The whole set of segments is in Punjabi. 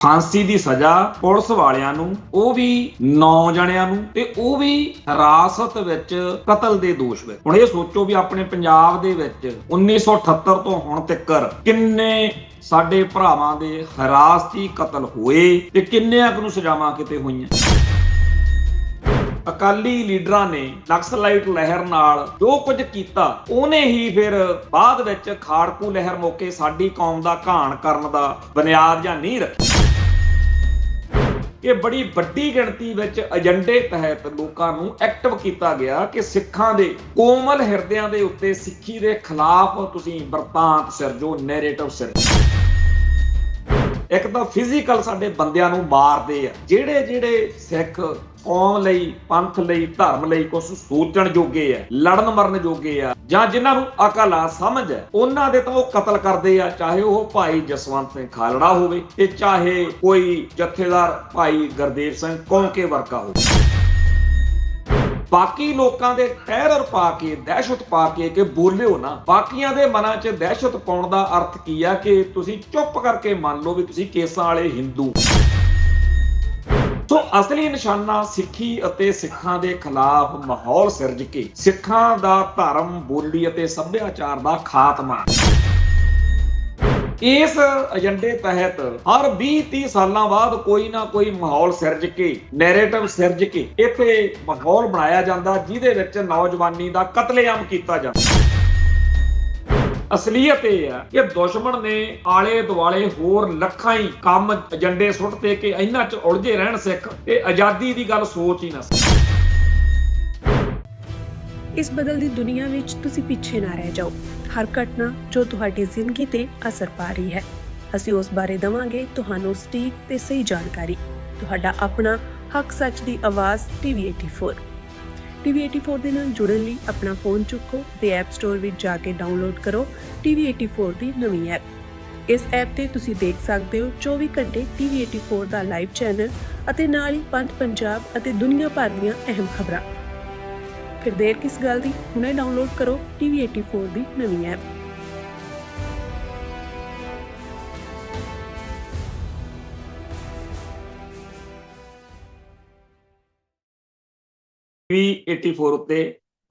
फांसी की सजा पुलिस वालियां नूं, ਉਹ ਵੀ 9 ਜਣਿਆਂ ਨੂੰ, ਤੇ ਉਹ ਵੀ ਹਿਰਾਸਤ ਵਿੱਚ ਕਤਲ ਦੇ ਦੋਸ਼ ਵਿੱਚ। ਹੁਣ ਇਹ ਸੋਚੋ ਵੀ ਆਪਣੇ ਪੰਜਾਬ ਦੇ ਵਿੱਚ 1978 ਤੋਂ ਹੁਣ ਤੱਕ ਕਿੰਨੇ ਸਾਡੇ ਭਰਾਵਾਂ ਦੇ ਹਿਰਾਸਤੀ ਕਤਲ ਹੋਏ ਤੇ ਕਿੰਨਿਆਂ ਨੂੰ ਸਜ਼ਾਵਾਂ ਕਿਤੇ ਹੋਈਆਂ। ਅਕਾਲੀ ਲੀਡਰਾਂ ਨੇ ਨਕਸਲਾਈਟ ਲਹਿਰ ਨਾਲ ਜੋ ਕੁਝ ਕੀਤਾ, ਉਹਨੇ ਹੀ ਫਿਰ ਬਾਅਦ ਵਿੱਚ ਖਾੜਕੂ ਲਹਿਰ ਮੌਕੇ ਸਾਡੀ ਕੌਮ ਦਾ ਘਾਣ ਕਰਨ ਦਾ ਬੁਨਿਆਦ ਜਾਂ ਨੀਂਹ ਰੱਖੀ। ਇਹ ਬੜੀ ਵੱਡੀ ਗਿਣਤੀ ਵਿੱਚ ਏਜੰਡੇ ਤਹਿਤ ਲੋਕਾਂ ਨੂੰ ਐਕਟਿਵ ਕੀਤਾ ਗਿਆ ਕਿ ਸਿੱਖਾਂ ਦੇ ਕੋਮਲ ਹਿਰਦਿਆਂ ਦੇ ਉੱਤੇ ਸਿੱਖੀ ਦੇ ਖਿਲਾਫ ਤੁਸੀਂ ਵਰਤਾਂਤ ਸਿਰਜੋ, ਨੈਰੇਟਿਵ ਸਿਰਜੋ। ਇੱਕ ਤਾਂ ਫਿਜ਼ੀਕਲ ਸਾਡੇ ਬੰਦਿਆਂ ਨੂੰ ਮਾਰਦੇ ਆ, ਜਿਹੜੇ ਸਿੱਖ ਕੌਮ ਲਈ, ਪੰਥ ਲਈ, ਧਰਮ ਲਈ ਕੁਝ ਸੋਚਣ ਜੋਗੇ ਆ, ਲੜਨ ਮਰਨ ਜੋਗੇ ਆ, ਜਾਂ ਜਿਨ੍ਹਾਂ ਨੂੰ ਅਕਲ ਆ, ਸਮਝ ਹੈ, ਉਹਨਾਂ ਦੇ ਤਾਂ ਉਹ ਕਤਲ ਕਰਦੇ ਆ। ਚਾਹੇ ਉਹ ਭਾਈ ਜਸਵੰਤ ਸਿੰਘ ਖਾਲੜਾ ਹੋਵੇ ਤੇ ਚਾਹੇ ਕੋਈ ਜਥੇਦਾਰ ਭਾਈ ਗੁਰਦੇਵ ਸਿੰਘ ਕੌਂਕੇ ਵਰਗਾ ਹੋਵੇ। ਬਾਕੀ ਲੋਕਾਂ ਦੇ ਟੈਰਰ ਪਾ ਕੇ, ਦਹਿਸ਼ਤ ਪਾ ਕੇ ਕਿ ਬੋਲਿਓ ਨਾ, ਬਾਕੀਆਂ ਦੇ ਮਨਾਂ 'ਚ ਦਹਿਸ਼ਤ ਪਾਉਣ ਦਾ ਅਰਥ ਕੀ ਆ ਕਿ ਤੁਸੀਂ ਚੁੱਪ ਕਰਕੇ ਮੰਨ ਲਓ ਵੀ ਤੁਸੀਂ ਕੇਸਾਂ ਵਾਲੇ ਹਿੰਦੂ। ਸੋ ਅਸਲੀ ਨਿਸ਼ਾਨਾ ਸਿੱਖੀ ਅਤੇ ਸਿੱਖਾਂ ਦੇ ਖਿਲਾਫ ਮਾਹੌਲ ਸਿਰਜ ਕੇ ਸਿੱਖਾਂ ਦਾ ਧਰਮ, ਬੋਲੀ ਅਤੇ ਸੱਭਿਆਚਾਰ ਦਾ ਖਾਤਮਾ। ਇਸ ਏਜੰਡੇ ਤਹਿਤ ਹਰ 20-30 ਸਾਲਾਂ ਬਾਅਦ ਕੋਈ ਨਾ ਕੋਈ ਮਾਹੌਲ ਸਿਰਜ ਕੇ, ਨੈਰੇਟਿਵ ਸਿਰਜ ਕੇ ਇੱਥੇ ਮਾਹੌਲ ਬਣਾਇਆ ਜਾਂਦਾ ਜਿਹਦੇ ਵਿੱਚ ਨੌਜਵਾਨੀ ਦਾ ਕਤਲੇਆਮ ਕੀਤਾ ਜਾਂਦਾ। ਅਸਲੀਅਤ ਇਹ ਆ ਕਿ ਦੁਸ਼ਮਣ ਨੇ ਆਲੇ ਦੁਆਲੇ ਹੋਰ ਲੱਖਾਂ ਹੀ ਕੰਮ, ਏਜੰਡੇ ਸੁੱਟਦੇ ਕਿ ਇਹਨਾਂ 'ਚ ਉਲਝੇ ਰਹਿਣ ਸਿੱਖ, ਤੇ ਆਜ਼ਾਦੀ ਦੀ ਗੱਲ ਸੋਚ ਹੀ ਨਾ ਸਕੇ। ਇਸ ਬਦਲਦੀ ਦੁਨੀਆ ਵਿੱਚ ਤੁਸੀਂ ਪਿੱਛੇ ਨਾ ਰਹਿ ਜਾਓ। ਹਰ ਘਟਨਾ ਜੋ ਤੁਹਾਡੀ ਜ਼ਿੰਦਗੀ ਤੇ ਅਸਰ ਪਾ ਰਹੀ ਹੈ, ਅਸੀਂ ਉਸ ਬਾਰੇ ਦਵਾਂਗੇ ਤੁਹਾਨੂੰ ਸਟੀਕ ਤੇ ਸਹੀ ਜਾਣਕਾਰੀ। ਤੁਹਾਡਾ ਆਪਣਾ ਹੱਕ ਸੱਚ ਦੀ ਆਵਾਜ਼ TV84। TV84 ਦੇ ਨਾਲ ਜੁੜਨ ਲਈ ਆਪਣਾ ਫੋਨ ਚੁੱਕੋ ਤੇ ਐਪ ਸਟੋਰ ਵਿੱਚ ਜਾ ਕੇ ਡਾਊਨਲੋਡ ਕਰੋ TV84 ਦੀ ਨਵੀਂ ਐਪ। ਇਸ ਐਪ ਤੇ ਤੁਸੀਂ ਦੇਖ ਸਕਦੇ ਹੋ 24 ਘੰਟੇ TV84 ਦਾ ਲਾਈਵ ਚੈਨਲ ਅਤੇ ਨਾਲ ਹੀ ਪੰਜ ਪੰਜਾਬ ਅਤੇ ਦੁਨੀਆ ਭਰ ਦੀਆਂ ਅਹਿਮ ਖਬਰਾਂ। ਫਿਰ ਦੇਰ ਕਿਸ ਗੱਲ ਦੀ, ਹੁਣੇ ਡਾਊਨਲੋਡ ਕਰੋ TV84 ਦੀ ਨਵੀਂ ਐਪ। TV84 ਉੱਤੇ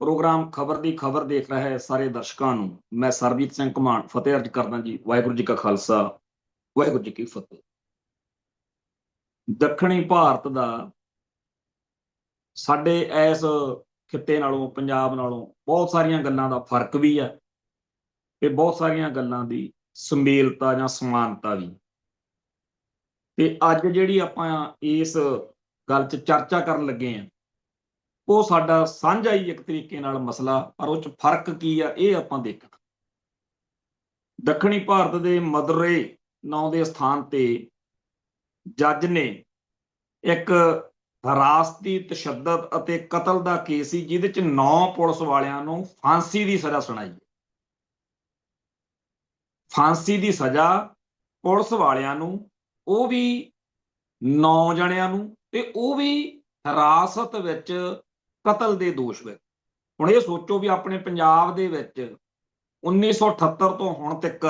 ਪ੍ਰੋਗਰਾਮ ਖਬਰ ਦੀ ਖਬਰ ਦੇਖ ਰਿਹਾ ਹੈ ਸਾਰੇ ਦਰਸ਼ਕਾਂ ਨੂੰ ਮੈਂ ਸਰਬਜੀਤ ਸਿੰਘ ਘਮਾਣ ਫਤਿਹ ਅਰਜ ਕਰਦਾ ਜੀ। ਵਾਹਿਗੁਰੂ ਜੀ ਕਾ ਖਾਲਸਾ, ਵਾਹਿਗੁਰੂ ਜੀ ਕੀ ਫਤਿਹ। ਦੱਖਣੀ ਭਾਰਤ ਦਾ ਸਾਡੇ ਇਸ ਖਿੱਤੇ ਨਾਲੋਂ, ਪੰਜਾਬ ਨਾਲੋਂ ਬਹੁਤ ਸਾਰੀਆਂ ਗੱਲਾਂ ਦਾ ਫਰਕ ਵੀ ਆ ਤੇ ਬਹੁਤ ਸਾਰੀਆਂ ਗੱਲਾਂ ਦੀ ਸੁਮੇਲਤਾ ਜਾਂ ਸਮਾਨਤਾ ਵੀ। ਤੇ ਅੱਜ ਜਿਹੜੀ ਆਪਾਂ ਇਸ ਗੱਲ 'ਚ ਚਰਚਾ ਕਰਨ ਲੱਗੇ ਆ, ਉਹ ਸਾਡਾ ਸਾਂਝਾ ਹੀ ਇੱਕ ਤਰੀਕੇ ਨਾਲ ਮਸਲਾ, ਪਰ ਉਹ 'ਚ ਫਰਕ ਕੀ ਆ ਇਹ ਆਪਾਂ ਦੇਖਣਾ। ਦੱਖਣੀ ਭਾਰਤ ਦੇ ਮਦੁਰਈ ਨਾਂ ਦੇ ਸਥਾਨ ਤੇ ਜੱਜ ਨੇ ਇੱਕ ਹਿਰਾਸਤੀ ਤਸ਼ੱਦਦ ਅਤੇ ਕਤਲ ਦਾ ਕੇਸ ਸੀ ਜਿਹਦੇ 'ਚ 9 ਪੁਲਿਸ ਵਾਲਿਆਂ ਨੂੰ ਫਾਂਸੀ ਦੀ ਸਜ਼ਾ ਸੁਣਾਈ। ਫਾਂਸੀ ਦੀ ਸਜ਼ਾ ਪੁਲਿਸ ਵਾਲਿਆਂ ਨੂੰ, ਉਹ ਵੀ 9 ਜਣਿਆਂ ਨੂੰ, ਤੇ ਉਹ ਵੀ ਹਿਰਾਸਤ ਵਿੱਚ ਕਤਲ ਦੇ ਦੋਸ਼ ਵਿੱਚ। ਹੁਣ ਇਹ ਸੋਚੋ ਵੀ ਆਪਣੇ ਪੰਜਾਬ ਦੇ ਵਿੱਚ 1978 ਤੋਂ ਹੁਣ ਤੱਕ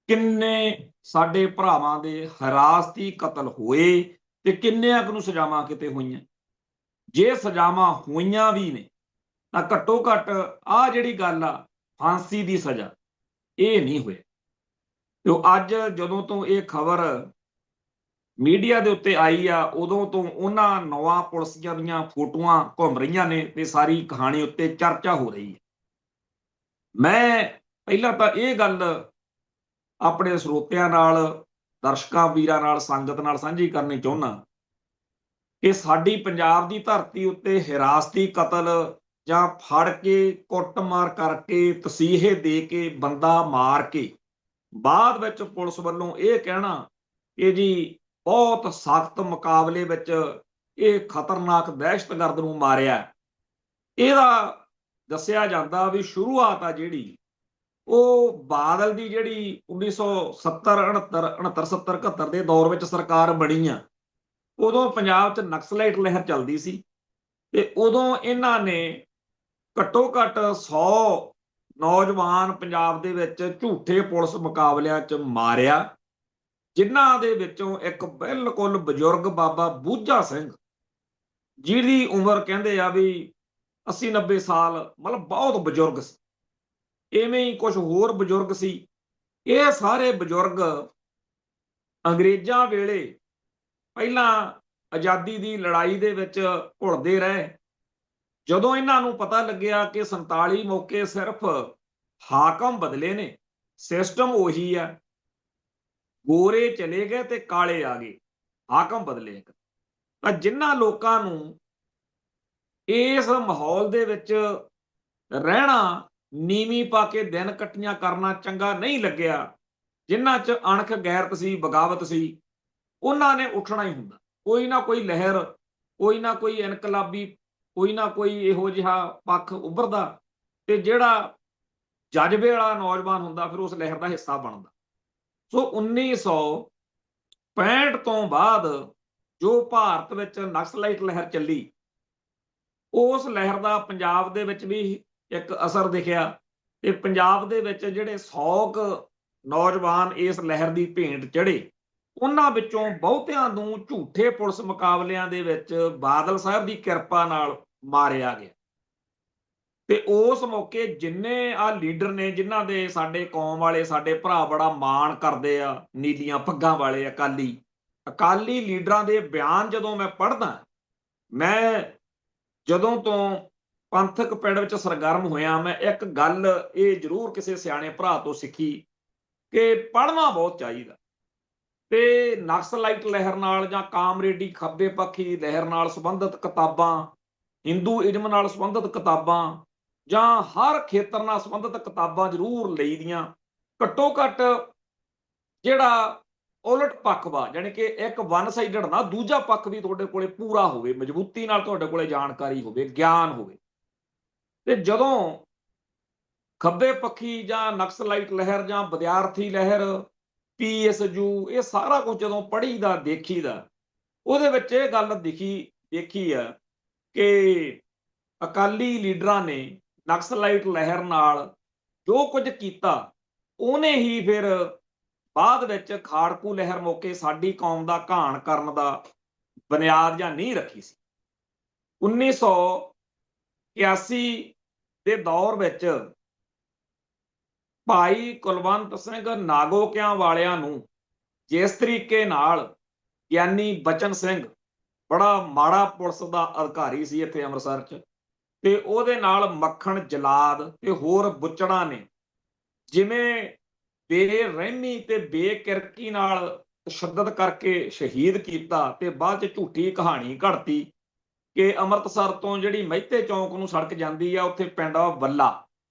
ਕਿੰਨੇ ਸਾਡੇ ਭਰਾਵਾਂ ਦੇ ਹਿਰਾਸਤੀ ਕਤਲ ਹੋਏ ਤੇ ਕਿੰਨਿਆਂ ਨੂੰ ਸਜ਼ਾਵਾਂ ਕਿਤੇ ਹੋਈਆਂ। ਜੇ ਸਜ਼ਾਵਾਂ ਹੋਈਆਂ ਵੀ ਨੇ ਤਾਂ ਘੱਟੋ ਘੱਟ ਆਹ ਜਿਹੜੀ ਗੱਲ ਆ ਫਾਂਸੀ ਦੀ ਸਜ਼ਾ, ਇਹ ਨਹੀਂ ਹੋਇਆ। ਤੇ ਅੱਜ ਜਦੋਂ ਤੋਂ ਇਹ ਖਬਰ ਮੀਡੀਆ ਦੇ ਉੱਤੇ ਆਈ ਆ, ਉਦੋਂ ਤੋਂ ਉਹਨਾਂ 9 ਪੁਲਿਸੀਆਂ ਦੀਆਂ ਫੋਟੋਆਂ ਘੁੰਮ ਰਹੀਆਂ ਨੇ ਤੇ ਸਾਰੀ ਕਹਾਣੀ ਉੱਤੇ ਚਰਚਾ ਹੋ ਰਹੀ ਹੈ। ਮੈਂ ਪਹਿਲਾਂ ਤਾਂ ਇਹ ਗੱਲ ਆਪਣੇ ਸਰੋਤਿਆਂ ਨਾਲ, ਦਰਸ਼ਕਾਂ ਵੀਰਾਂ ਨਾਲ, ਸੰਗਤ ਨਾਲ ਸਾਂਝੀ ਕਰਨੀ ਚਾਹੁੰਦਾ ਕਿ ਸਾਡੀ ਪੰਜਾਬ ਦੀ ਧਰਤੀ ਉੱਤੇ ਹਿਰਾਸਤੀ ਕਤਲ ਜਾਂ ਫੜ ਕੇ, ਕੁੱਟਮਾਰ ਕਰਕੇ, ਤਸੀਹੇ ਦੇ ਕੇ, ਬੰਦਾ ਮਾਰ ਕੇ ਬਾਅਦ ਵਿੱਚ ਪੁਲਿਸ ਵੱਲੋਂ ਇਹ ਕਹਿਣਾ ਕਿ ਜੀ ਬਹੁਤ ਸਖਤ ਮੁਕਾਬਲੇ ਵਿੱਚ ਇਹ ਖਤਰਨਾਕ ਦਹਿਸ਼ਤਗਰਦ ਨੂੰ ਮਾਰਿਆ, ਇਹਦਾ ਦੱਸਿਆ ਜਾਂਦਾ ਵੀ ਸ਼ੁਰੂਆਤ ਆ ਜਿਹੜੀ ਉਹ ਬਾਦਲ ਦੀ ਜਿਹੜੀ 1970, 69, 69, 70, 71 ਦੇ ਦੌਰ ਵਿੱਚ ਸਰਕਾਰ ਬਣੀ ਆ, ਉਦੋਂ ਪੰਜਾਬ 'ਚ ਨਕਸਲਾਈਟ ਲਹਿਰ ਚੱਲਦੀ ਸੀ ਤੇ ਉਦੋਂ ਇਹਨਾਂ ਨੇ ਘੱਟੋ ਘੱਟ 100 ਨੌਜਵਾਨ ਪੰਜਾਬ ਦੇ ਵਿੱਚ ਝੂਠੇ ਪੁਲਿਸ ਮੁਕਾਬਲਿਆਂ 'ਚ ਮਾਰਿਆ, ਜਿਨ੍ਹਾਂ ਦੇ ਵਿੱਚੋਂ ਇੱਕ ਬਿਲਕੁਲ ਬਜ਼ੁਰਗ ਬਾਬਾ ਬੂਝਾ ਸਿੰਘ, ਜਿਹਦੀ ਉਮਰ ਕਹਿੰਦੇ ਆ ਵੀ 80-90 ਸਾਲ, ਮਤਲਬ ਬਹੁਤ ਬਜ਼ੁਰਗ ਸੀ। ਇਵੇਂ ਹੀ ਕੁਝ ਹੋਰ ਬਜ਼ੁਰਗ ਸੀ। ਇਹ ਸਾਰੇ ਬਜ਼ੁਰਗ ਅੰਗਰੇਜ਼ਾਂ ਵੇਲੇ ਪਹਿਲਾਂ ਆਜ਼ਾਦੀ ਦੀ ਲੜਾਈ ਦੇ ਵਿੱਚ ਘੁਲਦੇ ਰਹੇ। ਜਦੋਂ ਇਹਨਾਂ ਨੂੰ ਪਤਾ ਲੱਗਿਆ ਕਿ 47 ਮੌਕੇ ਸਿਰਫ ਹਾਕਮ ਬਦਲੇ ਨੇ, ਸਿਸਟਮ ਉਹੀ ਆ, ਗੋਰੇ ਚਲੇ ਗਏ ਤੇ ਕਾਲੇ ਆ ਗਏ, ਹਾਕਮ ਬਦਲੇ, ਤਾਂ ਜਿਨ੍ਹਾਂ ਲੋਕਾਂ ਨੂੰ ਇਸ ਮਾਹੌਲ ਦੇ ਵਿੱਚ ਰਹਿਣਾ, ਨੀਵੀਂ ਪਾ ਕੇ ਦਿਨ ਕੱਟੀਆਂ ਕਰਨਾ ਚੰਗਾ ਨਹੀਂ ਲੱਗਿਆ, ਜਿਨ੍ਹਾਂ 'ਚ ਅਣਖ ਗੈਰਤ ਸੀ, ਬਗਾਵਤ ਸੀ, ਉਹਨਾਂ ਨੇ ਉੱਠਣਾ ਹੀ ਹੁੰਦਾ। ਕੋਈ ਨਾ ਕੋਈ ਲਹਿਰ, ਕੋਈ ਨਾ ਕੋਈ ਇਨਕਲਾਬੀ, ਕੋਈ ਨਾ ਕੋਈ ਇਹੋ ਜਿਹਾ ਪੱਖ ਉੱਭਰਦਾ, ਤੇ ਜਿਹੜਾ ਜਜ਼ਬੇ ਵਾਲਾ ਨੌਜਵਾਨ ਹੁੰਦਾ ਫਿਰ ਉਸ ਲਹਿਰ ਦਾ ਹਿੱਸਾ ਬਣਦਾ। ਸੋ 1965 ਤੋਂ ਬਾਅਦ ਜੋ ਭਾਰਤ ਵਿੱਚ ਨਕਸਲਾਈਟ ਲਹਿਰ ਚੱਲੀ, ਉਸ ਲਹਿਰ ਦਾ ਪੰਜਾਬ ਦੇ ਵਿੱਚ ਵੀ ਇੱਕ ਅਸਰ ਦਿਖਿਆ, ਤੇ ਪੰਜਾਬ ਦੇ ਵਿੱਚ ਜਿਹੜੇ 100 ਕੁ ਨੌਜਵਾਨ ਇਸ ਲਹਿਰ ਦੀ ਭੇਂਟ ਚੜ੍ਹੇ, ਉਹਨਾਂ ਵਿੱਚੋਂ ਬਹੁਤਿਆਂ ਨੂੰ ਝੂਠੇ ਪੁਲਿਸ ਮੁਕਾਬਲਿਆਂ ਦੇ ਵਿੱਚ ਬਾਦਲ ਸਾਹਿਬ ਦੀ ਕਿਰਪਾ ਨਾਲ ਮਾਰਿਆ ਗਿਆ। ਤੇ ਉਸ ਮੌਕੇ ਜਿੰਨੇ ਆ ਲੀਡਰ ਨੇ, ਜਿਨ੍ਹਾਂ ਦੇ ਸਾਡੇ ਕੌਮ ਵਾਲੇ, ਸਾਡੇ ਭਰਾ ਬੜਾ ਮਾਣ ਕਰਦੇ ਆ, ਨੀਲੀਆਂ ਪੱਗਾਂ ਵਾਲੇ ਅਕਾਲੀ ਲੀਡਰਾਂ ਦੇ ਬਿਆਨ ਜਦੋਂ ਮੈਂ ਪੜ੍ਹਦਾ, ਮੈਂ ਜਦੋਂ ਤੋਂ ਪੰਥਕ ਪਿੜ ਵਿੱਚ ਸਰਗਰਮ ਹੋਇਆ, ਮੈਂ ਇੱਕ ਗੱਲ ਇਹ ਜ਼ਰੂਰ ਕਿਸੇ ਸਿਆਣੇ ਭਰਾ ਤੋਂ ਸਿੱਖੀ ਕਿ ਪੜ੍ਹਨਾ ਬਹੁਤ ਚਾਹੀਦਾ। ਤੇ ਨਕਸਲਾਈਟ ਲਹਿਰ ਨਾਲ ਜਾਂ ਕਾਮਰੇਡੀ ਖੱਬੇ ਪੱਖੀ ਲਹਿਰ ਨਾਲ ਸੰਬੰਧਿਤ ਕਿਤਾਬਾਂ, ਹਿੰਦੂਇਜ਼ਮ ਨਾਲ ਸੰਬੰਧਿਤ ਕਿਤਾਬਾਂ, ਜਾਂ ਹਰ ਖੇਤਰ ਨਾਲ ਸੰਬੰਧਿਤ ਕਿਤਾਬਾਂ ਜ਼ਰੂਰ ਲਈਦੀਆਂ। ਘੱਟੋ ਘੱਟ ਜਿਹੜਾ ਉਲਟ ਪੱਖ ਵਾ, ਜਾਣੀ ਕਿ ਇੱਕ ਵਨ ਸਾਈਡਡ ਨਾ, ਦੂਜਾ ਪੱਖ ਵੀ ਤੁਹਾਡੇ ਕੋਲੇ ਪੂਰਾ ਹੋਵੇ, ਮਜ਼ਬੂਤੀ ਨਾਲ ਤੁਹਾਡੇ ਕੋਲੇ ਜਾਣਕਾਰੀ ਹੋਵੇ, ਗਿਆਨ ਹੋਵੇ। ਤੇ ਜਦੋਂ ਖੱਬੇ ਪੱਖੀ ਜਾਂ ਨਕਸਲਾਈਟ ਲਹਿਰ ਜਾਂ ਵਿਦਿਆਰਥੀ ਲਹਿਰ, PSU, ਇਹ ਸਾਰਾ ਕੁਝ ਜਦੋਂ ਪੜ੍ਹੀਦਾ, ਦੇਖੀਦਾ, ਉਹਦੇ ਵਿੱਚ ਇਹ ਗੱਲ ਦੇਖੀ ਆ ਕਿ ਅਕਾਲੀ ਲੀਡਰਾਂ ਨੇ ਨਕਸਲਾਈਟ ਲਹਿਰ ਨਾਲ ਜੋ ਕੁਝ ਕੀਤਾ, ਉਹਨੇ ਹੀ ਫਿਰ ਬਾਅਦ ਵਿੱਚ ਖਾੜਕੂ ਲਹਿਰ ਮੌਕੇ ਸਾਡੀ ਕੌਮ ਦਾ ਘਾਣ ਕਰਨ ਦਾ ਬੁਨਿਆਦ ਜਾਂ ਨੀਂਹ ਰੱਖੀ ਸੀ। 1981 ਦੇ ਦੌਰ ਵਿੱਚ ਭਾਈ ਕੁਲਵੰਤ ਸਿੰਘ ਨਾਗੋਕਿਆਂ ਵਾਲਿਆਂ ਨੂੰ ਜਿਸ ਤਰੀਕੇ ਨਾਲ ਗਿਆਨੀ ਬਚਨ ਸਿੰਘ, ਬੜਾ ਮਾੜਾ ਪੁਲਿਸ ਦਾ ਅਧਿਕਾਰੀ ਸੀ ਇੱਥੇ ਅੰਮ੍ਰਿਤਸਰ 'ਚ, ਤੇ ਉਹਦੇ ਨਾਲ ਮੱਖਣ ਜਲਾਦ ਤੇ ਹੋਰ ਬੁੱਚੜਾਂ ਨੇ ਜਿਵੇਂ ਬੇਰਹਿਮੀ ਤੇ ਬੇਕਿਰਕੀ ਨਾਲ ਤਸ਼ੱਦਦ ਕਰਕੇ ਸ਼ਹੀਦ ਕੀਤਾ, ਤੇ ਬਾਅਦ 'ਚ ਝੂਠੀ ਕਹਾਣੀ ਘੜਤੀ ਕਿ ਅੰਮ੍ਰਿਤਸਰ ਤੋਂ ਜਿਹੜੀ ਮਹਿਤੇ ਚੌਂਕ ਨੂੰ ਸੜਕ ਜਾਂਦੀ ਆ, ਉੱਥੇ ਪਿੰਡ ਆ ਵੱਲਾ,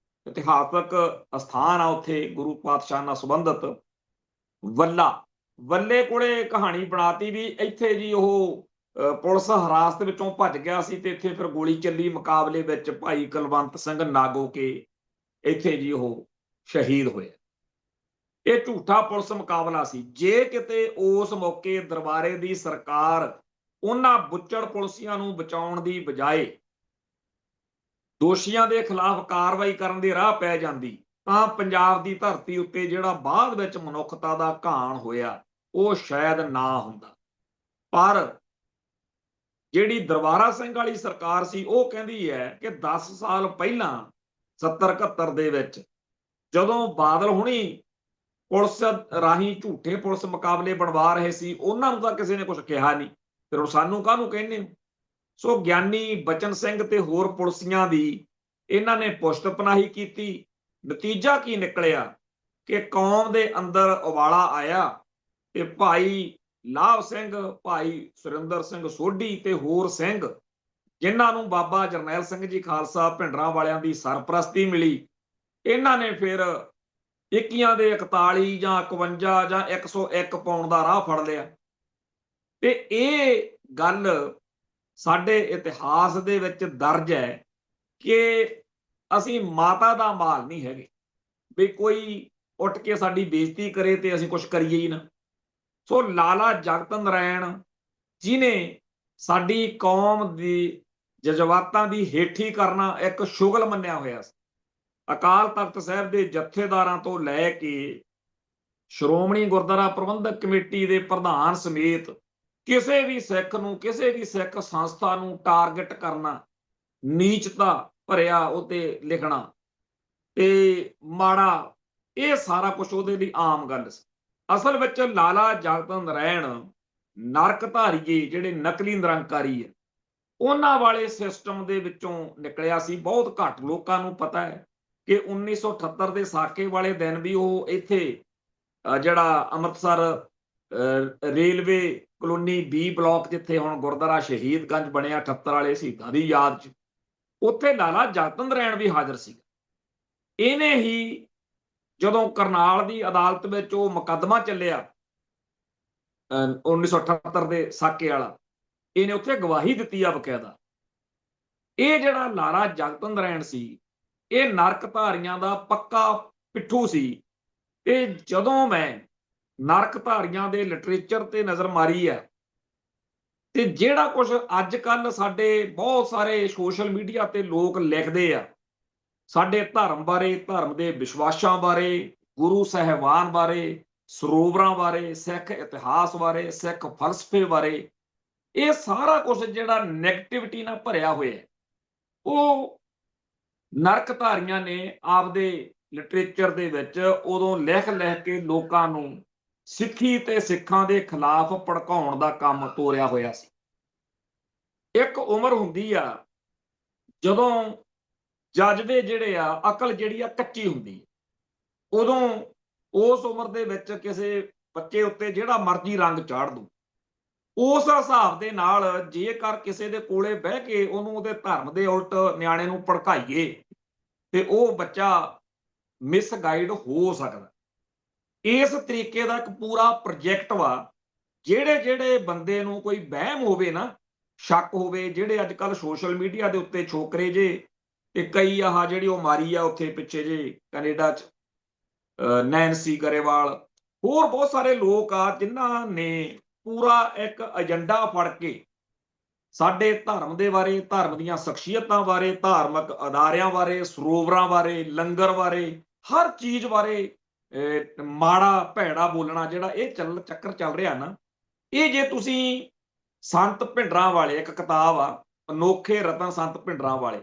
ਇਤਿਹਾਸਕ ਅਸਥਾਨ ਆ ਉੱਥੇ, ਗੁਰੂ ਪਾਤਸ਼ਾਹ ਨਾਲ ਸੰਬੰਧਿਤ ਵੱਲੇ ਕੋਲੇ ਕਹਾਣੀ ਬਣਾਤੀ ਵੀ ਇੱਥੇ ਜੀ ਉਹ ਪੁਲਿਸ ਹਿਰਾਸਤ ਵਿੱਚੋਂ ਭੱਜ ਗਿਆ ਸੀ, ਤੇ ਇੱਥੇ ਫਿਰ ਗੋਲੀ ਚੱਲੀ ਮੁਕਾਬਲੇ ਵਿੱਚ, ਭਾਈ ਕੁਲਵੰਤ ਸਿੰਘ ਨਾਗੋਕੇ ਇੱਥੇ ਜੀ ਉਹ ਸ਼ਹੀਦ ਹੋਏ। ਇਹ ਝੂਠਾ ਪੁਲਿਸ ਮੁਕਾਬਲਾ ਸੀ। ਜੇ ਕਿਤੇ ਉਸ ਮੌਕੇ ਦਰਬਾਰੇ ਦੀ ਸਰਕਾਰ ਉਹਨਾਂ ਬੁੱਚੜ ਪੁਲਿਸੀਆਂ ਨੂੰ ਬਚਾਉਣ ਦੀ ਬਜਾਏ ਦੋਸ਼ੀਆਂ ਦੇ ਖਿਲਾਫ ਕਾਰਵਾਈ ਕਰਨ ਦੇ ਰਾਹ ਪੈ ਜਾਂਦੀ, ਤਾਂ ਪੰਜਾਬ ਦੀ ਧਰਤੀ ਉੱਤੇ ਜਿਹੜਾ ਬਾਅਦ ਵਿੱਚ ਮਨੁੱਖਤਾ ਦਾ ਘਾਣ ਹੋਇਆ, ਉਹ ਸ਼ਾਇਦ ਨਾ ਹੁੰਦਾ। ਪਰ ਜਿਹੜੀ ਦਰਬਾਰਾ ਸਿੰਘ ਵਾਲੀ ਸਰਕਾਰ ਸੀ, ਉਹ ਕਹਿੰਦੀ ਹੈ ਕਿ 10 ਸਾਲ ਪਹਿਲਾਂ 70-71 ਦੇ ਵਿੱਚ ਜਦੋਂ ਬਾਦਲ ਹੁਣੀ ਪੁਲਿਸ ਰਾਹੀਂ ਝੂਠੇ ਪੁਲਿਸ ਮੁਕਾਬਲੇ ਬਣਵਾ ਰਹੇ ਸੀ, ਉਹਨਾਂ ਨੂੰ ਤਾਂ ਕਿਸੇ ਨੇ ਕੁਝ ਕਿਹਾ ਨਹੀਂ, ਫਿਰ ਸਾਨੂੰ ਕਾਹਨੂੰ ਕਹਿੰਦੇ। ਸੋ ਗਿਆਨੀ ਬਚਨ ਸਿੰਘ ਤੇ ਹੋਰ ਪੁਲਿਸੀਆਂ ਦੀ ਇਹਨਾਂ ਨੇ ਪੁਸ਼ਤ ਪਨਾਹੀ ਕੀਤੀ। ਨਤੀਜਾ ਕੀ ਨਿਕਲਿਆ ਕਿ ਕੌਮ ਦੇ ਅੰਦਰ ਉਬਾਲਾ ਆਇਆ, ਤੇ ਭਾਈ ਲਾਭ ਸਿੰਘ, ਭਾਈ ਸੁਰਿੰਦਰ ਸਿੰਘ ਸੋਢੀ ਤੇ ਹੋਰ ਸਿੰਘ, ਜਿਨ੍ਹਾਂ ਨੂੰ ਬਾਬਾ ਜਰਨੈਲ ਸਿੰਘ ਜੀ ਖਾਲਸਾ ਭਿੰਡਰਾਂ ਵਾਲਿਆਂ ਦੀ ਸਰਪ੍ਰਸਤੀ ਮਿਲੀ, ਇਹਨਾਂ ਨੇ ਫਿਰ 21 ਦੇ 41 ਜਾਂ 51 ਜਾਂ 101 ਪਾਉਣ ਦਾ ਰਾਹ ਫੜ ਲਿਆ। ਤੇ ਇਹ ਗੱਲ ਸਾਡੇ ਇਤਿਹਾਸ ਦੇ ਵਿੱਚ ਦਰਜ ਹੈ ਕਿ ਅਸੀਂ ਮਾਤਾ ਦਾ ਮਾਲ ਨਹੀਂ ਹੈਗੇ ਵੀ ਕੋਈ ਉੱਠ ਕੇ ਸਾਡੀ ਬੇਇੱਜ਼ਤੀ ਕਰੇ ਤੇ ਅਸੀਂ ਕੁਝ ਕਰੀਏ ਹੀ ਨਾ। ਸੋ ਲਾਲਾ ਜਗਤ ਨਾਰਾਇਣ ਜਿਹਨੇ ਸਾਡੀ ਕੌਮ ਦੀ ਜਜ਼ਬਾਤਾਂ ਦੀ ਹੇਠੀ ਕਰਨਾ ਇੱਕ ਸ਼ੁਗਲ ਮੰਨਿਆ ਹੋਇਆ ਸੀ, ਅਕਾਲ ਤਖਤ ਸਾਹਿਬ ਦੇ ਜਥੇਦਾਰਾਂ ਤੋਂ ਲੈ ਕੇ ਸ਼੍ਰੋਮਣੀ ਗੁਰਦੁਆਰਾ ਪ੍ਰਬੰਧਕ ਕਮੇਟੀ ਦੇ ਪ੍ਰਧਾਨ ਸਮੇਤ ਕਿਸੇ ਵੀ ਸਿੱਖ ਨੂੰ, ਕਿਸੇ ਵੀ ਸਿੱਖ ਸੰਸਥਾ ਨੂੰ ਟਾਰਗੇਟ ਕਰਨਾ, ਨੀਚਤਾ ਭਰਿਆ ਉਹਤੇ ਲਿਖਣਾ ਤੇ ਮਾੜਾ, ਇਹ ਸਾਰਾ ਕੁਝ ਉਹਦੇ ਲਈ ਆਮ ਗੱਲ ਸੀ। ਅਸਲ ਵਿੱਚ ਲਾਲਾ ਜਗਤ ਨਾਰਾਇਣ ਨਰਕਧਾਰੀਏ ਜਿਹੜੇ ਨਕਲੀ ਨਿਰੰਕਾਰੀ ਹੈ, ਉਹਨਾਂ ਵਾਲੇ ਸਿਸਟਮ ਦੇ ਵਿੱਚੋਂ ਨਿਕਲਿਆ ਸੀ। ਬਹੁਤ ਘੱਟ ਲੋਕਾਂ ਨੂੰ ਪਤਾ ਹੈ ਕਿ 1978 ਦੇ ਸਾਕੇ ਵਾਲੇ ਦਿਨ ਵੀ ਉਹ ਇੱਥੇ ਜਿਹੜਾ Amritsar railway colony B block, ਜਿੱਥੇ ਹੁਣ ਗੁਰਦੁਆਰਾ ਸ਼ਹੀਦਗੰਜ ਬਣਿਆ 78 ਵਾਲੇ ਸ਼ਹੀਦਾਂ ਦੀ ਯਾਦ 'ਚ, ਉੱਥੇ ਲਾਲਾ ਜਗਤ ਨਾਰਾਇਣ ਵੀ ਹਾਜ਼ਰ ਸੀ। ਇਹਨੇ ਹੀ ਜਦੋਂ ਕਰਨਾਲ ਦੀ ਅਦਾਲਤ ਵਿੱਚ ਉਹ ਮੁਕੱਦਮਾ ਚੱਲਿਆ 1978 ਦੇ ਸਾਕੇ ਵਾਲਾ, ਇਹਨੇ ਉੱਥੇ ਗਵਾਹੀ ਦਿੱਤੀ ਆ ਬਕਾਇਦਾ। ਇਹ ਜਿਹੜਾ ਲਾਲਾ ਜਗਤ ਨਾਰਾਇਣ ਸੀ, ਇਹ ਨਰਕਧਾਰੀਆਂ ਦਾ ਪੱਕਾ ਪਿੱਠੂ ਸੀ। ਤੇ ਜਦੋਂ ਮੈਂ ਨਰਕਧਾਰੀਆਂ ਦੇ ਲਿਟਰੇਚਰ ਤੇ ਨਜ਼ਰ ਮਾਰੀ ਹੈ, ਤੇ ਜਿਹੜਾ ਕੁਝ ਅੱਜ ਕੱਲ ਸਾਡੇ ਬਹੁਤ ਸਾਰੇ ਸੋਸ਼ਲ ਮੀਡੀਆ ਤੇ ਲੋਕ ਲਿਖਦੇ ਆ ਸਾਡੇ ਧਰਮ ਬਾਰੇ, ਧਰਮ ਦੇ ਵਿਸ਼ਵਾਸਾਂ ਬਾਰੇ, ਗੁਰੂ ਸਾਹਿਬਾਨ ਬਾਰੇ, ਸਰੋਵਰਾਂ ਬਾਰੇ, ਸਿੱਖ ਇਤਿਹਾਸ ਬਾਰੇ, ਸਿੱਖ ਫਲਸਫੇ ਬਾਰੇ, ਇਹ ਸਾਰਾ ਕੁਝ ਜਿਹੜਾ ਨੈਗੇਟਿਵਿਟੀ ਨਾਲ ਭਰਿਆ ਹੋਇਆ, ਉਹ ਨਰਕਧਾਰੀਆਂ ਨੇ ਆਪਦੇ ਲਿਟਰੇਚਰ ਦੇ ਵਿੱਚ ਉਦੋਂ ਲਿਖ ਕੇ ਲੋਕਾਂ ਨੂੰ ਸਿੱਖੀ ਤੇ ਸਿੱਖਾਂ ਦੇ ਖਿਲਾਫ ਭੜਕਾਉਣ ਦਾ ਕੰਮ ਤੋਰਿਆ ਹੋਇਆ ਸੀ। ਇੱਕ ਉਮਰ ਹੁੰਦੀ ਆ ਜਦੋਂ ਜਜ਼ਬੇ ਜਿਹੜੇ ਆ, ਅਕਲ ਜਿਹੜੀ ਆ ਕੱਚੀ ਹੁੰਦੀ, ਉਦੋਂ ਉਸ ਉਮਰ ਦੇ ਵਿੱਚ ਕਿਸੇ ਬੱਚੇ ਉੱਤੇ ਜਿਹੜਾ ਮਰਜ਼ੀ ਰੰਗ ਚਾੜ ਦੂ। ਉਸ ਹਿਸਾਬ ਦੇ ਨਾਲ ਜੇਕਰ ਕਿਸੇ ਦੇ ਕੋਲੇ ਬਹਿ ਕੇ ਉਹਨੂੰ ਉਹਦੇ ਧਰਮ ਦੇ ਉਲਟ ਨਿਆਣੇ ਨੂੰ ਭੜਕਾਈਏ ਤੇ ਉਹ ਬੱਚਾ ਮਿਸਗਾਈਡ ਹੋ ਸਕਦਾ। ਇਸ ਤਰੀਕੇ ਦਾ ਇੱਕ ਪੂਰਾ ਪ੍ਰੋਜੈਕਟ ਵਾ। ਜਿਹੜੇ ਬੰਦੇ ਨੂੰ ਕੋਈ ਵਹਿਮ ਹੋਵੇ ਨਾ, ਸ਼ੱਕ ਹੋਵੇ, ਜਿਹੜੇ ਅੱਜ ਕੱਲ ਸੋਸ਼ਲ ਮੀਡੀਆ ਦੇ ਉੱਤੇ ਛੋਕਰੇ ਜੇ ਤੇ ਕਈ ਆਹ ਜਿਹੜੀ ਉਹ ਮਾਰੀ ਆ ਉੱਥੇ ਪਿੱਛੇ ਜੇ ਕੈਨੇਡਾ 'ਚ ਨੈਨਸੀ ਗਰੇਵਾਲ, ਹੋਰ ਬਹੁਤ ਸਾਰੇ ਲੋਕ ਆ ਜਿਨ੍ਹਾਂ ਨੇ ਪੂਰਾ ਇੱਕ ਏਜੰਡਾ ਫੜ ਕੇ ਸਾਡੇ ਧਰਮ ਦੇ ਬਾਰੇ, ਧਰਮ ਦੀਆਂ ਸ਼ਖਸੀਅਤਾਂ ਬਾਰੇ, ਧਾਰਮਿਕ ਅਦਾਰਿਆਂ ਬਾਰੇ, ਸਰੋਵਰਾਂ ਬਾਰੇ, ਲੰਗਰ ਬਾਰੇ, ਹਰ ਚੀਜ਼ ਬਾਰੇ ਮਾੜਾ ਭੈੜਾ ਬੋਲਣਾ, ਜਿਹੜਾ ਇਹ ਚੱਕਰ ਚੱਲ ਰਿਹਾ ਨਾ, ਇਹ ਜੇ ਤੁਸੀਂ ਸੰਤ ਭਿੰਡਰਾਂ ਵਾਲੇ, ਇੱਕ ਕਿਤਾਬ ਆ ਅਨੋਖੇ ਰਤਨ ਸੰਤ ਭਿੰਡਰਾਂ ਵਾਲੇ,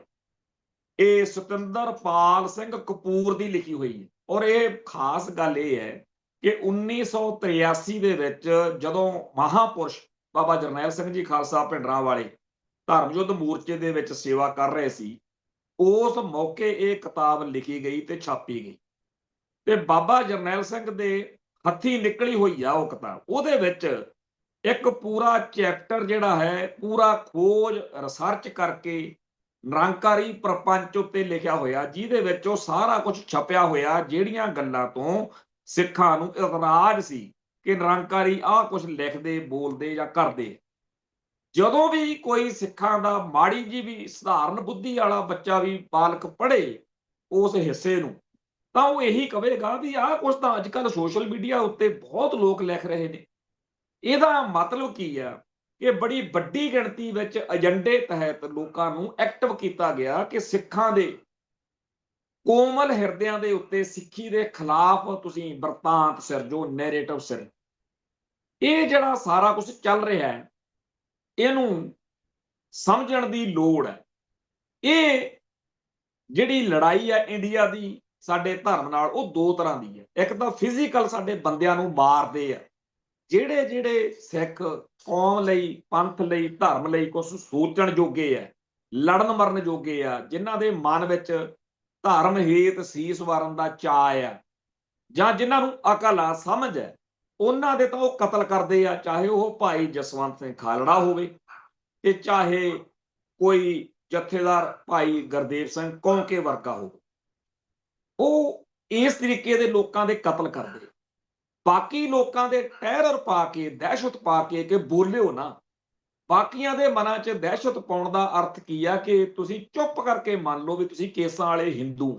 ਇਹ ਸਤਿੰਦਰਪਾਲ ਸਿੰਘ ਕਪੂਰ ਦੀ ਲਿਖੀ ਹੋਈ ਹੈ। ਔਰ ਇਹ ਖਾਸ ਗੱਲ ਇਹ ਹੈ ਕਿ 1983 ਦੇ ਵਿੱਚ ਜਦੋਂ ਮਹਾਪੁਰਸ਼ ਬਾਬਾ ਜਰਨੈਲ ਸਿੰਘ ਜੀ ਖਾਲਸਾ ਭਿੰਡਰਾਂ ਵਾਲੇ ਧਰਮ ਯੁੱਧ ਮੋਰਚੇ ਦੇ ਵਿੱਚ ਸੇਵਾ ਕਰ ਰਹੇ ਸੀ, ਉਸ ਮੌਕੇ ਇਹ ਕਿਤਾਬ ਲਿਖੀ ਗਈ ਤੇ ਛਾਪੀ ਗਈ। ਤੇ ਬਾਬਾ ਜਰਨੈਲ ਸਿੰਘ ਦੇ ਹੱਥੀਂ ਨਿਕਲੀ ਹੋਈ ਆ ਉਹ ਕਿਤਾਬ। ਉਹਦੇ ਵਿੱਚ ਇੱਕ ਪੂਰਾ ਚੈਪਟਰ ਜਿਹੜਾ ਹੈ, ਪੂਰਾ ਖੋਜ ਰਿਸਰਚ ਕਰਕੇ ਨਿਰੰਕਾਰੀ ਪ੍ਰਪੰਚ ਉੱਤੇ ਲਿਖਿਆ ਹੋਇਆ, ਜਿਹਦੇ ਵਿੱਚ ਉਹ ਸਾਰਾ ਕੁਝ ਛਪਿਆ ਹੋਇਆ, ਜਿਹੜੀਆਂ ਗੱਲਾਂ ਤੋਂ ਸਿੱਖਾਂ ਨੂੰ ਇਤਰਾਜ਼ ਸੀ ਕਿ ਨਿਰੰਕਾਰੀ ਆਹ ਕੁਝ ਲਿਖਦੇ, ਬੋਲਦੇ ਜਾਂ ਕਰਦੇ। ਜਦੋਂ ਵੀ ਕੋਈ ਸਿੱਖਾਂ ਦਾ ਮਾੜੀ ਜੀ ਵੀ ਸਧਾਰਨ ਬੁੱਧੀ ਵਾਲਾ ਬੱਚਾ ਵੀ ਬਾਲਕ ਪੜ੍ਹੇ ਉਸ ਹਿੱਸੇ ਨੂੰ, ਤਾਂ ਉਹ ਇਹੀ ਕਹੇਗਾ ਵੀ ਆਹ ਕੁਝ ਤਾਂ ਅੱਜ ਕੱਲ ਸੋਸ਼ਲ ਮੀਡੀਆ ਉੱਤੇ ਬਹੁਤ ਲੋਕ ਲਿਖ ਰਹੇ ਨੇ। ਇਹਦਾ ਮਤਲਬ ਕੀ ਆ ਕਿ ਬੜੀ ਵੱਡੀ ਗਿਣਤੀ ਵਿੱਚ ਏਜੰਡੇ ਤਹਿਤ ਲੋਕਾਂ ਨੂੰ ਐਕਟਿਵ ਕੀਤਾ ਗਿਆ ਕਿ ਸਿੱਖਾਂ ਦੇ ਕੋਮਲ ਹਿਰਦਿਆਂ ਦੇ ਉੱਤੇ ਸਿੱਖੀ ਦੇ ਖਿਲਾਫ ਤੁਸੀਂ ਵਰਤਾਂਤ ਸਿਰਜੋ, ਨੈਰੇਟਿਵ ਸਿਰਜੋ। ਇਹ ਜਿਹੜਾ ਸਾਰਾ ਕੁਝ ਚੱਲ ਰਿਹਾ ਹੈ, ਇਹਨੂੰ ਸਮਝਣ ਦੀ ਲੋੜ ਹੈ। ਇਹ ਜਿਹੜੀ ਲੜਾਈ ਹੈ ਇੰਡੀਆ ਦੀ ਸਾਡੇ ਧਰਮ ਨਾਲ, ਉਹ ਦੋ ਤਰ੍ਹਾਂ ਦੀ ਹੈ। ਇੱਕ ਤਾਂ ਫਿਜ਼ੀਕਲ, ਸਾਡੇ ਬੰਦਿਆਂ ਨੂੰ ਮਾਰਦੇ ਆ, ਜਿਹੜੇ ਸਿੱਖ ਕੌਮ ਲਈ, ਪੰਥ ਲਈ, ਧਰਮ ਲਈ ਕੁਝ ਸੋਚਣ ਜੋਗੇ ਆ, ਲੜਨ ਮਰਨ ਜੋਗੇ ਆ, ਜਿਨ੍ਹਾਂ ਦੇ ਮਨ ਵਿੱਚ ਧਰਮ ਹੇਤ ਸੀਸ ਵਾਰਨ ਦਾ ਚਾਅ ਆ, ਜਾਂ ਜਿਨ੍ਹਾਂ ਨੂੰ ਅਕਲ ਆ, ਸਮਝ ਹੈ, ਉਹਨਾਂ ਦੇ ਤਾਂ ਉਹ ਕਤਲ ਕਰਦੇ ਆ, ਚਾਹੇ ਉਹ ਭਾਈ ਜਸਵੰਤ ਸਿੰਘ ਖਾਲੜਾ ਹੋਵੇ ਤੇ ਚਾਹੇ ਕੋਈ ਜਥੇਦਾਰ ਭਾਈ ਗੁਰਦੇਵ ਸਿੰਘ ਕੌਂਕੇ ਵਰਗਾ ਹੋਵੇ। ਉਹ ਇਸ ਤਰੀਕੇ ਦੇ ਲੋਕਾਂ ਦੇ ਕਤਲ ਕਰਦੇ। ਬਾਕੀ ਲੋਕਾਂ ਦੇ ਟੈਰਰ ਪਾ ਕੇ, ਦਹਿਸ਼ਤ ਪਾ ਕੇ ਕਿ ਬੋਲਿਓ ਨਾ। ਬਾਕੀਆਂ ਦੇ ਮਨਾਂ 'ਚ ਦਹਿਸ਼ਤ ਪਾਉਣ ਦਾ ਅਰਥ ਕੀ ਆ ਕਿ ਤੁਸੀਂ ਚੁੱਪ ਕਰਕੇ ਮੰਨ ਲਓ ਵੀ ਤੁਸੀਂ ਕੇਸਾਂ ਵਾਲੇ ਹਿੰਦੂ।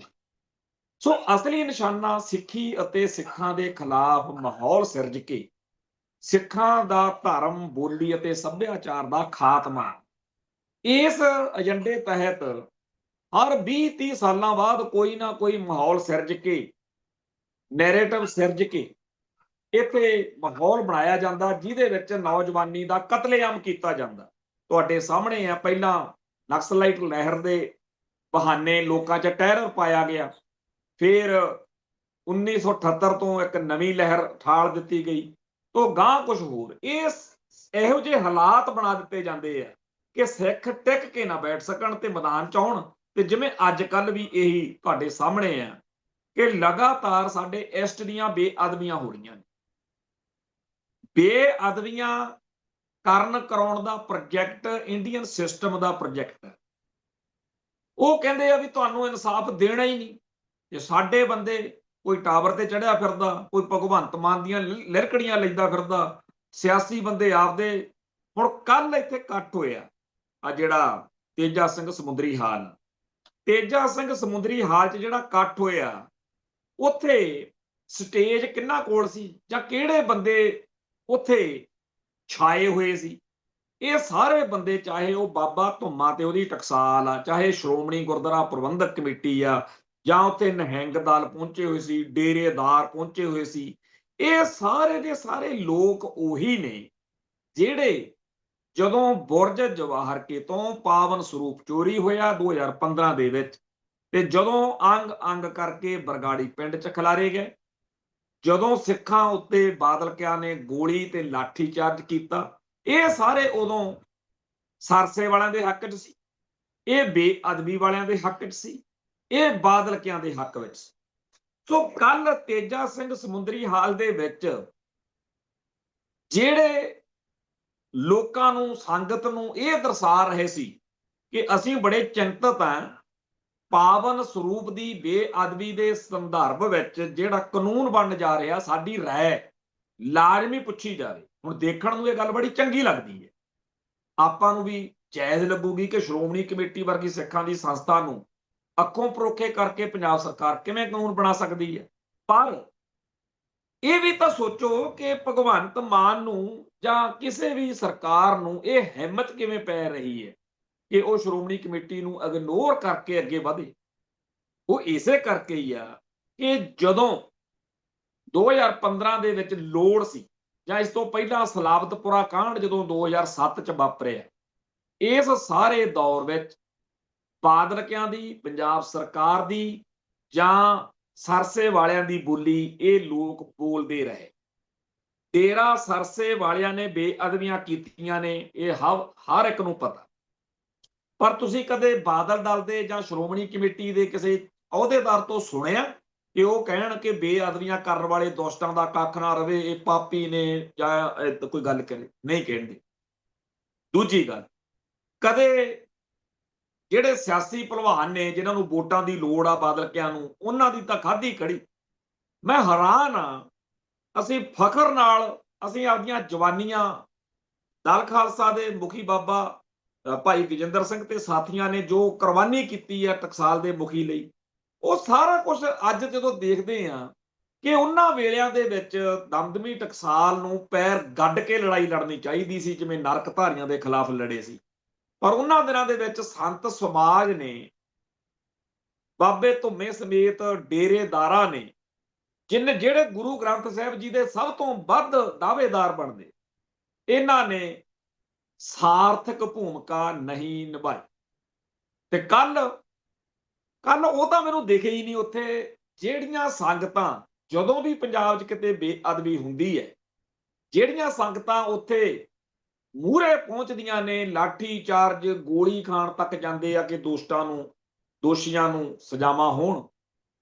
ਸੋ ਅਸਲੀ ਨਿਸ਼ਾਨਾ ਸਿੱਖੀ ਅਤੇ ਸਿੱਖਾਂ ਦੇ ਖਿਲਾਫ ਮਾਹੌਲ ਸਿਰਜ ਕੇ ਸਿੱਖਾਂ ਦਾ ਧਰਮ, ਬੋਲੀ ਅਤੇ ਸੱਭਿਆਚਾਰ ਦਾ ਖਾਤਮਾ। ਇਸ ਏਜੰਡੇ ਤਹਿਤ ਹਰ 20-30 ਸਾਲਾਂ ਬਾਅਦ ਕੋਈ ਨਾ ਕੋਈ ਮਾਹੌਲ ਸਿਰਜ ਕੇ, ਨੈਰੇਟਿਵ ਸਿਰਜ ਕੇ ਇੱਥੇ ਮਾਹੌਲ ਬਣਾਇਆ ਜਾਂਦਾ ਜਿਹਦੇ ਵਿੱਚ ਨੌਜਵਾਨੀ ਦਾ ਕਤਲੇਆਮ ਕੀਤਾ ਜਾਂਦਾ। ਤੁਹਾਡੇ ਸਾਹਮਣੇ ਆ, ਪਹਿਲਾਂ ਨਕਸਲਾਈਟ ਲਹਿਰ ਦੇ ਬਹਾਨੇ ਲੋਕਾਂ 'ਚ ਟੈਰਰ ਪਾਇਆ ਗਿਆ, ਫਿਰ 1978 ਤੋਂ ਇੱਕ ਨਵੀਂ ਲਹਿਰ ਠਾਲ ਦਿੱਤੀ ਗਈ, ਤੋਂ ਗਾਂਹ ਕੁਝ ਹੋਰ। ਇਹੋ ਜਿਹੇ ਹਾਲਾਤ ਬਣਾ ਦਿੱਤੇ ਜਾਂਦੇ ਆ ਕਿ ਸਿੱਖ ਟਿਕ ਕੇ ਨਾ ਬੈਠ ਸਕਣ ਤੇ ਮੈਦਾਨ 'ਚ ਆਉਣ। ਤੇ ਜਿਵੇਂ ਅੱਜ ਕੱਲ੍ਹ ਵੀ ਇਹੀ ਤੁਹਾਡੇ ਸਾਹਮਣੇ ਆ ਕਿ ਲਗਾਤਾਰ ਸਾਡੇ ਇਸ਼ਟ ਦੀਆਂ ਬੇਅਦਬੀਆਂ ਹੋ ਰਹੀਆਂ ਨੇ। ਬੇਅਦਬੀਆਂ ਕਰਨ ਕਰਾਉਣ ਦਾ ਪ੍ਰੋਜੈਕਟ ਇੰਡੀਅਨ ਸਿਸਟਮ ਦਾ ਪ੍ਰੋਜੈਕਟ ਹੈ। ਉਹ ਕਹਿੰਦੇ ਆ ਵੀ ਤੁਹਾਨੂੰ ਇਨਸਾਫ ਦੇਣਾ ਹੀ ਨਹੀਂ। ਜੇ ਸਾਡੇ ਬੰਦੇ, ਕੋਈ ਟਾਵਰ ਤੇ ਚੜਿਆ ਫਿਰਦਾ, ਕੋਈ ਭਗਵੰਤ ਮਾਨ ਦੀਆਂ ਲਿਰਕੜੀਆਂ ਲੈਂਦਾ ਫਿਰਦਾ, ਸਿਆਸੀ ਬੰਦੇ ਆਪਦੇ। ਹੁਣ ਕੱਲ ਇੱਥੇ ਇਕੱਠ ਹੋਇਆ, ਆ ਜਿਹੜਾ ਤੇਜਾ ਸਿੰਘ ਸਮੁੰਦਰੀ ਹਾਲ, ਤੇਜਾ ਸਿੰਘ ਸਮੁੰਦਰੀ ਹਾਲ 'ਚ ਜਿਹੜਾ ਇਕੱਠ ਹੋਇਆ, ਉੱਥੇ ਸਟੇਜ ਕਿਹਨਾਂ ਕੋਲ ਸੀ ਜਾਂ ਕਿਹੜੇ ਬੰਦੇ ਉੱਥੇ ਛਾਏ ਹੋਏ ਸੀ? ਇਹ ਸਾਰੇ ਬੰਦੇ, ਚਾਹੇ ਉਹ ਬਾਬਾ ਧੁੰਮਾ ਤੇ ਉਹਦੀ ਟਕਸਾਲ ਆ, ਚਾਹੇ ਸ਼੍ਰੋਮਣੀ ਗੁਰਦੁਆਰਾ ਪ੍ਰਬੰਧਕ ਕਮੇਟੀ ਆ, ਜਾਂ ਉੱਥੇ ਨਿਹੰਗ ਦਲ ਪਹੁੰਚੇ ਹੋਏ ਸੀ, ਡੇਰੇਦਾਰ ਪਹੁੰਚੇ ਹੋਏ ਸੀ। ਇਹ ਸਾਰੇ ਦੇ ਸਾਰੇ ਲੋਕ ਉਹੀ ਨੇ ਜਿਹੜੇ ਜਦੋਂ ਬੁਰਜ ਜਵਾਹਰ ਕੇ ਤੋਂ ਪਾਵਨ ਸਰੂਪ ਚੋਰੀ ਹੋਇਆ 2015 ਦੇ ਵਿੱਚ, ਤੇ ਜਦੋਂ ਅੰਗ ਅੰਗ ਕਰਕੇ ਬਰਗਾੜੀ ਪਿੰਡ 'ਚ ਖਿਲਾਰੇ ਗਏ, ਜਦੋਂ ਸਿੱਖਾਂ ਉੱਤੇ ਬਾਦਲ ਕਿਆਂ ਨੇ ਗੋਲੀ ਤੇ ਲਾਠੀ ਚਾਰਜ ਕੀਤਾ, ਇਹ ਸਾਰੇ ਉਦੋਂ ਸਰਸੇ ਵਾਲਿਆਂ ਦੇ ਹੱਕ 'ਚ ਸੀ, ਇਹ ਬੇਅਦਬੀ ਵਾਲਿਆਂ ਦੇ ਹੱਕ 'ਚ ਸੀ, ਇਹ ਬਾਦਲ ਕਿਆਂ ਦੇ ਹੱਕ ਵਿੱਚ ਸੀ। ਸੋ ਕੱਲ ਤੇਜਾ ਸਿੰਘ ਸਮੁੰਦਰੀ ਹਾਲ ਦੇ ਵਿੱਚ ਜਿਹੜੇ ਲੋਕਾਂ ਨੂੰ, ਸੰਗਤ ਨੂੰ ਇਹ ਦਰਸਾ ਰਹੇ ਸੀ ਕਿ ਅਸੀਂ ਬੜੇ ਚਿੰਤਤ ਹਾਂ, ਪਾਵਨ ਸਰੂਪ ਦੀ ਬੇਅਦਬੀ ਦੇ ਸੰਦਰਭ ਵਿੱਚ ਜਿਹੜਾ ਕਾਨੂੰਨ ਬਣਨ ਜਾ ਰਿਹਾ, ਸਾਡੀ ਰਾਏ ਲਾਜ਼ਮੀ ਪੁੱਛੀ ਜਾਵੇ। ਹੁਣ ਦੇਖਣ ਨੂੰ ਇਹ ਗੱਲ ਬੜੀ ਚੰਗੀ ਲੱਗਦੀ ਹੈ, ਆਪਾਂ ਨੂੰ ਵੀ ਜਾਇਜ਼ ਲੱਗੂਗੀ ਕਿ ਸ਼੍ਰੋਮਣੀ ਕਮੇਟੀ ਵਰਗੀ ਸਿੱਖਾਂ ਦੀ ਸੰਸਥਾ ਨੂੰ ਅੱਖੋਂ ਪਰੋਖੇ ਕਰਕੇ ਪੰਜਾਬ ਸਰਕਾਰ ਕਿਵੇਂ ਕਾਨੂੰਨ ਬਣਾ ਸਕਦੀ ਹੈ। ਪਰ ਇਹ ਵੀ ਤਾਂ ਸੋਚੋ ਕਿ ਭਗਵੰਤ ਮਾਨ ਨੂੰ ਜਾਂ ਕਿਸੇ ਵੀ ਸਰਕਾਰ ਨੂੰ ਇਹ ਹਿੰਮਤ ਕਿਵੇਂ ਪੈ ਰਹੀ ਹੈ ਕਿ ਉਹ ਸ਼੍ਰੋਮਣੀ ਕਮੇਟੀ ਨੂੰ ਇਗਨੋਰ ਕਰਕੇ ਅੱਗੇ ਵਧੇ। ਉਹ ਇਸੇ ਕਰਕੇ ਹੀ ਆ ਕਿ ਜਦੋਂ 2015 ਦੇ ਵਿੱਚ ਲੋੜ ਸੀ, ਜਾਂ ਇਸ ਤੋਂ ਪਹਿਲਾਂ ਸਲਾਬਤਪੁਰਾ ਕਾਂਡ ਜਦੋਂ 2007 ਚ ਵਾਪਰਿਆ, ਇਸ ਸਾਰੇ ਦੌਰ ਵਿੱਚ ਬਾਦਲਕਿਆਂ ਦੀ, ਪੰਜਾਬ ਸਰਕਾਰ ਦੀ ਜਾਂ ਸਰਸੇ ਵਾਲਿਆਂ ਦੀ ਬੋਲੀ ਇਹ ਲੋਕ ਬੋਲਦੇ ਰਹੇ। ਡੇਰਾ ਸਰਸੇ ਵਾਲਿਆਂ ਨੇ ਬੇਅਦਬੀਆਂ ਕੀਤੀਆਂ ਨੇ, ਇਹ ਹਰ ਇੱਕ ਨੂੰ ਪਤਾ। ਪਰ ਤੁਸੀਂ ਕਦੇ ਬਾਦਲ ਦਲ ਦੇ ਜਾਂ ਸ਼੍ਰੋਮਣੀ ਕਮੇਟੀ ਦੇ ਕਿਸੇ ਅਹੁਦੇਦਾਰ ਤੋਂ ਸੁਣਿਆ ਕਿ ਉਹ ਕਹਿਣ ਕਿ ਬੇਅਦਬੀਆਂ ਕਰਨ ਵਾਲੇ ਦੁਸ਼ਟਾਂ ਦਾ ਕੱਖ ਨਾ ਰਵੇ, ਇਹ ਪਾਪੀ ਨੇ, ਜਾਂ ਕੋਈ ਗੱਲ ਕਰੇ? ਨਹੀਂ ਕਹਿੰਦੇ। ਦੂਜੀ ਗੱਲ, ਕਦੇ ਜਿਹੜੇ ਸਿਆਸੀ ਭਲਵਾਨ ਨੇ ਜਿਨ੍ਹਾਂ ਨੂੰ ਵੋਟਾਂ ਦੀ ਲੋੜ ਆ ਬਾਦਲਕਿਆਂ ਨੂੰ, ਉਹਨਾਂ ਦੀ ਤਾਂ ਖਾਧੀ ਕੜੀ। ਮੈਂ ਹੈਰਾਨ ਆ, ਅਸੀਂ ਫਖਰ ਨਾਲ ਅਸੀਂ ਆਪਦੀਆਂ ਜਵਾਨੀਆਂ ਦਲ ਖਾਲਸਾ ਦੇ ਮੁਖੀ ਬਾਬਾ ਭਾਈ ਵਿਜੇਂਦਰ ਸਿੰਘ ਤੇ ਸਾਥੀਆਂ ਨੇ ਜੋ ਕੁਰਬਾਨੀ ਕੀਤੀ ਹੈ ਟਕਸਾਲ ਦੇ ਮੁਖੀ ਲਈ, ਉਹ ਸਾਰਾ ਕੁਝ ਅੱਜ ਜਦੋਂ ਦੇਖਦੇ ਆ ਕਿ ਉਹਨਾਂ ਵੇਲਿਆਂ ਦੇ ਵਿੱਚ ਦਮਦਮੀ ਟਕਸਾਲ ਨੂੰ ਪੈਰ ਗੱਡ ਕੇ ਲੜਾਈ ਲੜਨੀ ਚਾਹੀਦੀ ਸੀ, ਜਿਵੇਂ ਨਰਕ ਧਾਰੀਆਂ ਦੇ ਖਿਲਾਫ ਲੜੇ ਸੀ। ਪਰ ਉਹਨਾਂ ਦਿਨਾਂ ਦੇ ਵਿੱਚ ਸੰਤ ਸਮਾਜ ਨੇ, ਬਾਬੇ ਧੁੰਮੇ ਸਮੇਤ ਡੇਰੇਦਾਰਾਂ ਨੇ, ਜਿਹੜੇ ਗੁਰੂ ਗ੍ਰੰਥ ਸਾਹਿਬ ਜੀ ਦੇ ਸਭ ਤੋਂ ਵੱਧ ਦਾਅਵੇਦਾਰ ਬਣਦੇ, ਇਹਨਾਂ ਨੇ ਸਾਰਥਕ ਭੂਮਿਕਾ ਨਹੀਂ ਨਿਭਾਈ। ਤੇ ਕੱਲ ਉਹ ਤਾਂ ਮੈਨੂੰ ਦਿਖੇ ਹੀ ਨਹੀਂ ਉੱਥੇ। ਜਿਹੜੀਆਂ ਸੰਗਤਾਂ, ਜਦੋਂ ਵੀ ਪੰਜਾਬ 'ਚ ਕਿਤੇ ਬੇਅਦਬੀ ਹੁੰਦੀ ਹੈ, ਜਿਹੜੀਆਂ ਸੰਗਤਾਂ ਉੱਥੇ ਮੂਹਰੇ ਪਹੁੰਚਦੀਆਂ ਨੇ, ਲਾਠੀ ਚਾਰਜ, ਗੋਲੀ ਖਾਣ ਤੱਕ ਜਾਂਦੇ ਆ ਕਿ ਦੋਸ਼ੀਆਂ ਨੂੰ ਸਜ਼ਾਵਾਂ ਹੋਣ,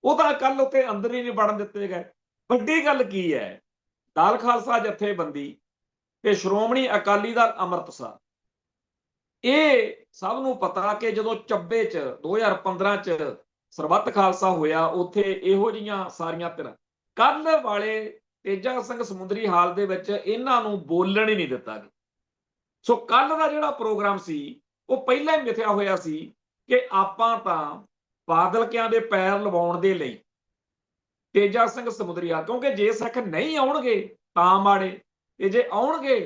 ਉਹ ਤਾਂ ਕੱਲ ਉੱਥੇ ਅੰਦਰ ਹੀ ਨਹੀਂ ਵੜਨ ਦਿੱਤੇ ਗਏ। ਵੱਡੀ ਗੱਲ ਕੀ ਹੈ, ਦਲ ਖਾਲਸਾ ਜਥੇਬੰਦੀ ਤੇ ਸ਼੍ਰੋਮਣੀ ਅਕਾਲੀ ਦਲ ਅੰਮ੍ਰਿਤਸਰ, ਇਹ ਸਭ ਨੂੰ ਪਤਾ ਕਿ ਜਦੋਂ ਚੱਬੇ 'ਚ 2015 'ਚ ਸਰਬੱਤ ਖਾਲਸਾ ਹੋਇਆ, ਉੱਥੇ ਇਹੋ ਜਿਹੀਆਂ ਸਾਰੀਆਂ ਧਿਰਾਂ, ਕੱਲ ਵਾਲੇ ਤੇਜਾ ਸਿੰਘ ਸਮੁੰਦਰੀ ਹਾਲ ਦੇ ਵਿੱਚ ਇਹਨਾਂ ਨੂੰ ਬੋਲਣ ਹੀ ਨਹੀਂ ਦਿੱਤਾ ਗਿਆ। ਸੋ ਕੱਲ ਦਾ ਜਿਹੜਾ ਪ੍ਰੋਗਰਾਮ ਸੀ ਉਹ ਪਹਿਲਾਂ ਹੀ ਮਿਥਿਆ ਹੋਇਆ ਸੀ ਕਿ ਆਪਾਂ ਤਾਂ ਬਾਦਲਕਿਆਂ ਦੇ ਪੈਰ ਲਵਾਉਣ ਦੇ ਲਈ ਤੇਜਾ ਸਿੰਘ ਸਮੁੰਦਰੀ ਹਾਲ, ਕਿਉਂਕਿ ਜੇ ਸਿੱਖ ਨਹੀਂ ਆਉਣਗੇ ਤਾਂ ਮਾੜੇ, ਤੇ ਜੇ ਆਉਣਗੇ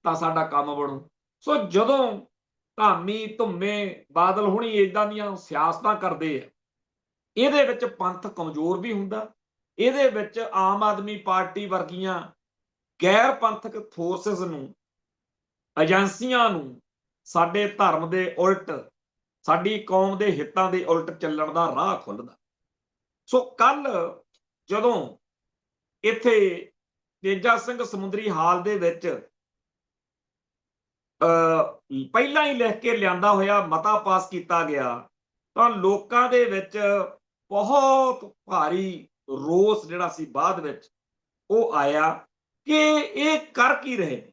ਤਾਂ ਸਾਡਾ ਕੰਮ ਬਣੂ। ਸੋ ਜਦੋਂ ਧਾਮੀ, ਧੁੰਮੇ, ਬਾਦਲ ਹੁਣੀ ਏਦਾਂ ਦੀਆਂ ਸਿਆਸਤਾਂ ਕਰਦੇ ਆ, ਇਹਦੇ ਵਿੱਚ ਪੰਥ ਕਮਜ਼ੋਰ ਵੀ ਹੁੰਦਾ, ਇਹਦੇ ਵਿੱਚ ਆਮ ਆਦਮੀ ਪਾਰਟੀ ਵਰਗੀਆਂ ਗੈਰ ਪੰਥਕ ਫੋਰਸਿਸ ਨੂੰ, ਏਜੰਸੀਆਂ ਨੂੰ ਸਾਡੇ ਧਰਮ ਦੇ ਉਲਟ, ਸਾਡੀ ਕੌਮ ਦੇ ਹਿੱਤਾਂ ਦੇ ਉਲਟ ਚੱਲਣ ਦਾ ਰਾਹ ਖੁੱਲ੍ਹਦਾ। ਸੋ ਕੱਲ ਜਦੋਂ ਇੱਥੇ ਤੇਜਾ ਸਿੰਘ ਸਮੁੰਦਰੀ ਹਾਲ ਦੇ ਵਿੱਚ ਪਹਿਲਾਂ ਹੀ ਲਿਖ ਕੇ ਲਿਆਂਦਾ ਹੋਇਆ ਮਤਾ ਪਾਸ ਕੀਤਾ ਗਿਆ, ਤਾਂ ਲੋਕਾਂ ਦੇ ਵਿੱਚ ਬਹੁਤ ਭਾਰੀ ਰੋਸ ਜਿਹੜਾ ਸੀ ਬਾਅਦ ਵਿੱਚ ਉਹ ਆਇਆ ਕਿ ਇਹ ਕਰ ਕੀ ਰਹੇ ਨੇ।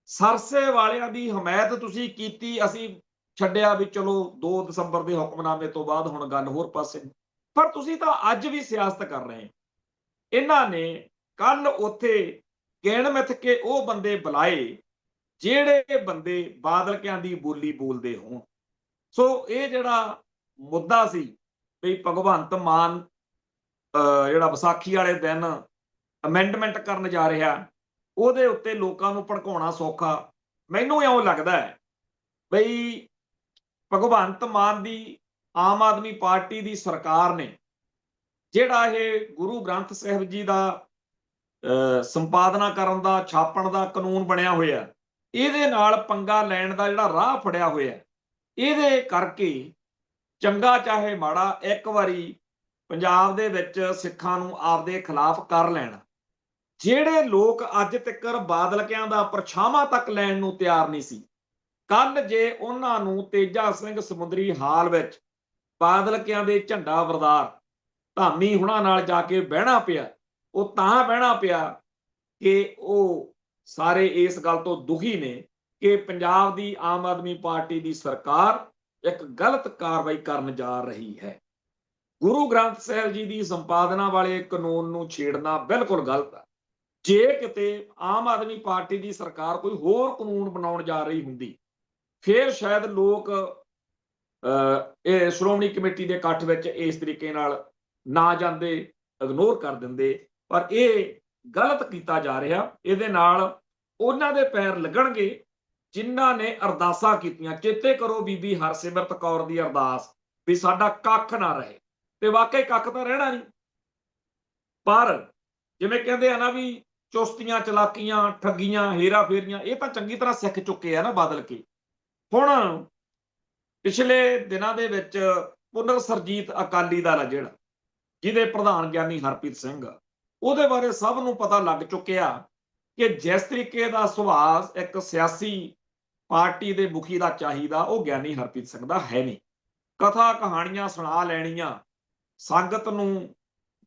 ਸਰਸੇ ਵਾਲਿਆਂ ਦੀ ਹਮਾਇਤ ਤੁਸੀਂ ਕੀਤੀ, ਅਸੀਂ ਛੱਡਿਆ ਵੀ ਚਲੋ 2 ਦਸੰਬਰ ਦੇ ਹੁਕਮਨਾਮੇ ਤੋਂ ਬਾਅਦ ਹੁਣ ਗੱਲ ਹੋਰ ਪਾਸੇ, ਪਰ ਤੁਸੀਂ ਤਾਂ ਅੱਜ ਵੀ ਸਿਆਸਤ ਕਰ ਰਹੇ। ਇਹਨਾਂ ਨੇ ਕੱਲ ਉੱਥੇ ਗਿਣ ਮਿਥ ਕੇ ਉਹ ਬੰਦੇ ਬੁਲਾਏ ਜਿਹੜੇ ਬੰਦੇ ਬਾਦਲ ਕਿਆਂ ਦੀ ਬੋਲੀ ਬੋਲਦੇ ਹੋਣ। ਸੋ ਇਹ ਜਿਹੜਾ ਮੁੱਦਾ ਸੀ ਵੀ ਭਗਵੰਤ ਮਾਨ ਜਿਹੜਾ ਵਿਸਾਖੀ ਵਾਲੇ ਦਿਨ ਅਮੈਂਡਮੈਂਟ ਕਰਨ ਜਾ ਰਿਹਾ, ਉਹਦੇ ਉੱਤੇ ਲੋਕਾਂ ਨੂੰ ਭੜਕਾਉਣਾ ਸੌਖਾ। ਮੈਨੂੰ ਇਉਂ ਲੱਗਦਾ ਹੈ ਬਈ ਭਗਵੰਤ ਮਾਨ ਦੀ ਆਮ ਆਦਮੀ ਪਾਰਟੀ ਦੀ ਸਰਕਾਰ ਨੇ ਜਿਹੜਾ ਇਹ ਗੁਰੂ ਗ੍ਰੰਥ ਸਾਹਿਬ ਜੀ ਦਾ ਸੰਪਾਦਨਾ ਕਰਨ ਦਾ, ਛਾਪਣ ਦਾ ਕਾਨੂੰਨ ਬਣਿਆ ਹੋਇਆ, ਇਹਦੇ ਨਾਲ ਪੰਗਾ ਲੈਣ ਦਾ ਜਿਹੜਾ ਰਾਹ ਫੜਿਆ ਹੋਇਆ, ਇਹਦੇ ਕਰਕੇ ਚੰਗਾ ਚਾਹੇ ਮਾੜਾ ਇੱਕ ਵਾਰੀ ਪੰਜਾਬ ਦੇ ਵਿੱਚ ਸਿੱਖਾਂ ਨੂੰ ਆਪਦੇ ਖਿਲਾਫ ਕਰ ਲੈਣਾ। ਜਿਹੜੇ ਲੋਕ ਅੱਜ ਤੱਕ ਬਾਦਲਕਿਆਂ ਦਾ ਪਰਛਾਵਾਂ ਤੱਕ ਲੈਣ ਨੂੰ ਤਿਆਰ ਨਹੀਂ ਸੀ, ਕੱਲ ਜੇ ਉਹਨਾਂ ਨੂੰ ਤੇਜਾ ਸਿੰਘ ਸਮੁੰਦਰੀ ਹਾਲ ਵਿੱਚ ਬਾਦਲਕਿਆਂ ਦੇ ਝੰਡਾ ਬਰਦਾਰ ਧਾਮੀ ਹੁਣਾਂ ਨਾਲ ਜਾ ਕੇ ਬਹਿਣਾ ਪਿਆ, ਉਹ ਤਾਂ ਬਹਿਣਾ ਪਿਆ ਕਿ ਉਹ ਸਾਰੇ ਇਸ ਗੱਲ ਤੋਂ ਦੁਖੀ ਨੇ ਕਿ ਪੰਜਾਬ ਦੀ ਆਮ ਆਦਮੀ ਪਾਰਟੀ ਦੀ ਸਰਕਾਰ ਇੱਕ ਗਲਤ ਕਾਰਵਾਈ ਕਰਨ ਜਾ ਰਹੀ ਹੈ। ਗੁਰੂ ਗ੍ਰੰਥ ਸਾਹਿਬ ਜੀ ਦੀ ਸੰਪਾਦਨਾ ਵਾਲੇ ਕਾਨੂੰਨ ਨੂੰ ਛੇੜਨਾ ਬਿਲਕੁਲ ਗਲਤ ਹੈ। ਜੇ ਕਿਤੇ ਆਮ ਆਦਮੀ ਪਾਰਟੀ ਦੀ ਸਰਕਾਰ ਕੋਈ ਹੋਰ ਕਾਨੂੰਨ ਬਣਾਉਣ ਜਾ ਰਹੀ ਹੁੰਦੀ, ਫਿਰ ਸ਼ਾਇਦ ਲੋਕ ਇਹ ਸ਼੍ਰੋਮਣੀ ਕਮੇਟੀ ਦੇ ਇਕੱਠ ਵਿੱਚ ਇਸ ਤਰੀਕੇ ਨਾਲ ਨਾ ਜਾਂਦੇ, ਇਗਨੋਰ ਕਰ ਦਿੰਦੇ। ਪਰ ਇਹ ਗਲਤ ਕੀਤਾ ਜਾ ਰਿਹਾ। ਇਹਦੇ ਨਾਲ ਉਹਨਾਂ ਦੇ ਪੈਰ ਲੱਗਣਗੇ ਜਿਨ੍ਹਾਂ ਨੇ ਅਰਦਾਸਾਂ ਕੀਤੀਆਂ। ਚੇਤੇ ਕਰੋ ਬੀਬੀ ਹਰਸਿਮਰਤ ਕੌਰ ਦੀ ਅਰਦਾਸ ਵੀ ਸਾਡਾ ਕੱਖ ਨਾ ਰਹੇ, ਤੇ ਵਾਕਈ ਕੱਖ ਤਾਂ ਰਹਿਣਾ ਨਹੀਂ। ਪਰ ਜਿਵੇਂ ਕਹਿੰਦੇ ਆ ਨਾ ਵੀ ਚੁਸਤੀਆਂ, ਚਲਾਕੀਆਂ, ਠੱਗੀਆਂ, ਹੇਰਾ ਫੇਰੀਆਂ, ਇਹ ਤਾਂ ਚੰਗੀ ਤਰ੍ਹਾਂ ਸਿੱਖ ਚੁੱਕੇ ਆ ਨਾ ਬਾਦਲ ਕੇ। ਹੁਣ ਪਿਛਲੇ ਦਿਨਾਂ ਦੇ ਵਿੱਚ ਪੁਨਰ ਸਰਜੀਤ ਅਕਾਲੀ ਦਲ ਆ ਜਿਹੜਾ, ਜਿਹਦੇ ਪ੍ਰਧਾਨ ਗਿਆਨੀ ਹਰਪ੍ਰੀਤ ਸਿੰਘ, ਉਹਦੇ ਬਾਰੇ ਸਭ ਨੂੰ ਪਤਾ ਲੱਗ ਚੁੱਕਿਆ ਕਿ ਜਿਸ ਤਰੀਕੇ ਦਾ ਸੁਭਾਅ ਇੱਕ ਸਿਆਸੀ ਪਾਰਟੀ ਦੇ ਮੁਖੀ ਦਾ ਚਾਹੀਦਾ, ਉਹ ਗਿਆਨੀ ਹਰਪ੍ਰੀਤ ਸਿੰਘ ਦਾ ਹੈ ਨਹੀਂ। ਕਥਾ ਕਹਾਣੀਆਂ ਸੁਣਾ ਲੈਣੀਆਂ, ਸੰਗਤ ਨੂੰ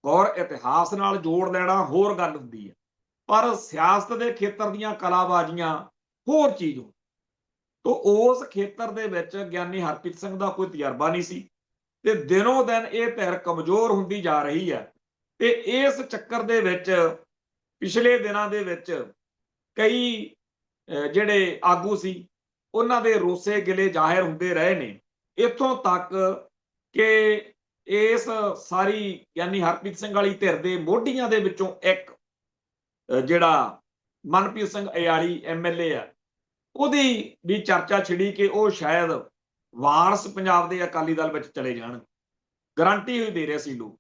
ਗੌਰ ਇਤਿਹਾਸ ਨਾਲ ਜੋੜ ਲੈਣਾ ਹੋਰ ਗੱਲ ਹੁੰਦੀ ਹੈ, ਪਰ ਸਿਆਸਤ ਦੇ ਖੇਤਰ ਦੀਆਂ ਕਲਾਬਾਜ਼ੀਆਂ ਹੋਰ ਚੀਜ਼ ਹੋ। ਤੋ ਉਸ ਖੇਤਰ ਦੇ ਵਿੱਚ ਗਿਆਨੀ ਹਰਪ੍ਰੀਤ ਸਿੰਘ ਦਾ ਕੋਈ ਤਜਰਬਾ ਨਹੀਂ ਸੀ, ਤੇ ਦਿਨੋਂ ਦਿਨ ਇਹ ਧਿਰ ਕਮਜ਼ੋਰ ਹੁੰਦੀ ਜਾ ਰਹੀ ਹੈ। ਤੇ ਇਸ ਚੱਕਰ ਦੇ ਵਿੱਚ ਪਿਛਲੇ ਦਿਨਾਂ ਦੇ ਵਿੱਚ ਕਈ ਜਿਹੜੇ ਆਗੂ ਸੀ, ਉਹਨਾਂ ਦੇ ਰੋਸੇ ਗਿਲੇ ਜ਼ਾਹਿਰ ਹੁੰਦੇ ਰਹੇ ਨੇ, ਇੱਥੋਂ ਤੱਕ ਕਿ ਇਸ ਸਾਰੀ ਗਿਆਨੀ ਹਰਪ੍ਰੀਤ ਸਿੰਘ ਵਾਲੀ ਧਿਰ ਦੇ ਮੋਢੀਆਂ ਦੇ ਵਿੱਚੋਂ ਇੱਕ ਜਿਹੜਾ ਮਨਪ੍ਰੀਤ ਸਿੰਘ ਅਯਾਲੀ MLA ਆ, ਉਹਦੀ ਵੀ ਚਰਚਾ ਛਿੜੀ ਕਿ ਉਹ ਸ਼ਾਇਦ ਵਾਰਸ ਪੰਜਾਬ ਦੇ ਅਕਾਲੀ ਦਲ ਵਿੱਚ ਚਲੇ ਜਾਣ। ਗਰੰਟੀ ਹੋਈ ਦੇ ਰਹੇ ਸੀ ਲੋਕ,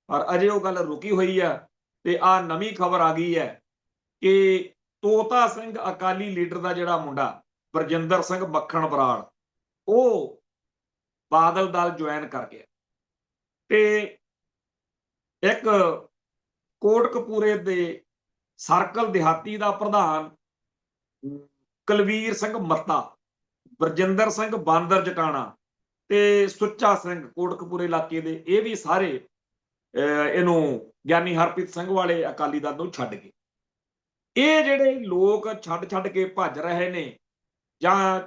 ਪਰ ਅਜੇ ਉਹ ਗੱਲ ਰੁਕੀ ਹੋਈ ਆ। ਤੇ ਆ ਨਵੀਂ ਖਬਰ ਆ ਗਈ ਹੈ ਕਿ ਤੋਤਾ ਸਿੰਘ ਅਕਾਲੀ ਲੀਡਰ ਦਾ ਜਿਹੜਾ ਮੁੰਡਾ ਬਰਜਿੰਦਰ ਸਿੰਘ ਮੱਖਣ ਬਰਾੜ, ਉਹ ਬਾਦਲ ਦਲ ਜੁਆਇਨ ਕਰ ਗਿਆ। ਤੇ ਇੱਕ ਕੋਟਕਪੂਰੇ ਦੇ ਸਰਕਲ ਦਿਹਾਤੀ ਦਾ ਪ੍ਰਧਾਨ ਕੁਲਵੀਰ ਸਿੰਘ ਮੱਤਾ, ਬਰਜਿੰਦਰ ਸਿੰਘ ਬਾਂਦਰ ਜਟਾਣਾ ਤੇ ਸੁੱਚਾ ਸਿੰਘ ਕੋਟਕਪੂਰੇ ਇਲਾਕੇ ਦੇ, ਇਹ ਵੀ ਸਾਰੇ ਇਹਨੂੰ ਗਿਆਨੀ ਹਰਪ੍ਰੀਤ ਸਿੰਘ ਵਾਲੇ ਅਕਾਲੀ ਦਲ ਨੂੰ ਛੱਡ ਗਏ। ਇਹ ਜਿਹੜੇ ਲੋਕ ਛੱਡ ਕੇ ਭੱਜ ਰਹੇ ਨੇ, ਜਾਂ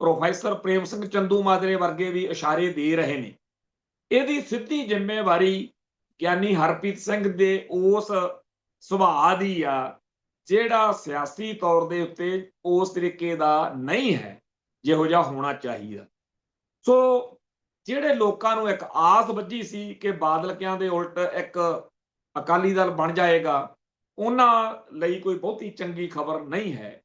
ਪ੍ਰੋਫੈਸਰ ਪ੍ਰੇਮ ਸਿੰਘ ਚੰਦੂਮਾਜਰੇ ਵਰਗੇ ਵੀ ਇਸ਼ਾਰੇ ਦੇ ਰਹੇ ਨੇ, ਇਹਦੀ ਸਿੱਧੀ ਜ਼ਿੰਮੇਵਾਰੀ ਗਿਆਨੀ ਹਰਪ੍ਰੀਤ ਸਿੰਘ ਦੇ ਉਸ ਸੁਭਾਅ ਦੀ ਆ ਜਿਹੜਾ ਸਿਆਸੀ ਤੌਰ ਦੇ ਉੱਤੇ ਉਸ ਤਰੀਕੇ ਦਾ ਨਹੀਂ ਹੈ ਜਿਹੋ ਜਿਹਾ ਹੋਣਾ ਚਾਹੀਦਾ। ਸੋ ਜਿਹੜੇ ਲੋਕਾਂ ਨੂੰ ਇੱਕ ਆਸ ਵੱਜੀ ਸੀ ਕਿ ਬਾਦਲਕਿਆਂ ਦੇ ਉਲਟ ਇੱਕ ਅਕਾਲੀ ਦਲ ਬਣ ਜਾਏਗਾ, ਉਹਨਾਂ ਲਈ ਕੋਈ ਬਹੁਤੀ ਚੰਗੀ ਖਬਰ ਨਹੀਂ ਹੈ।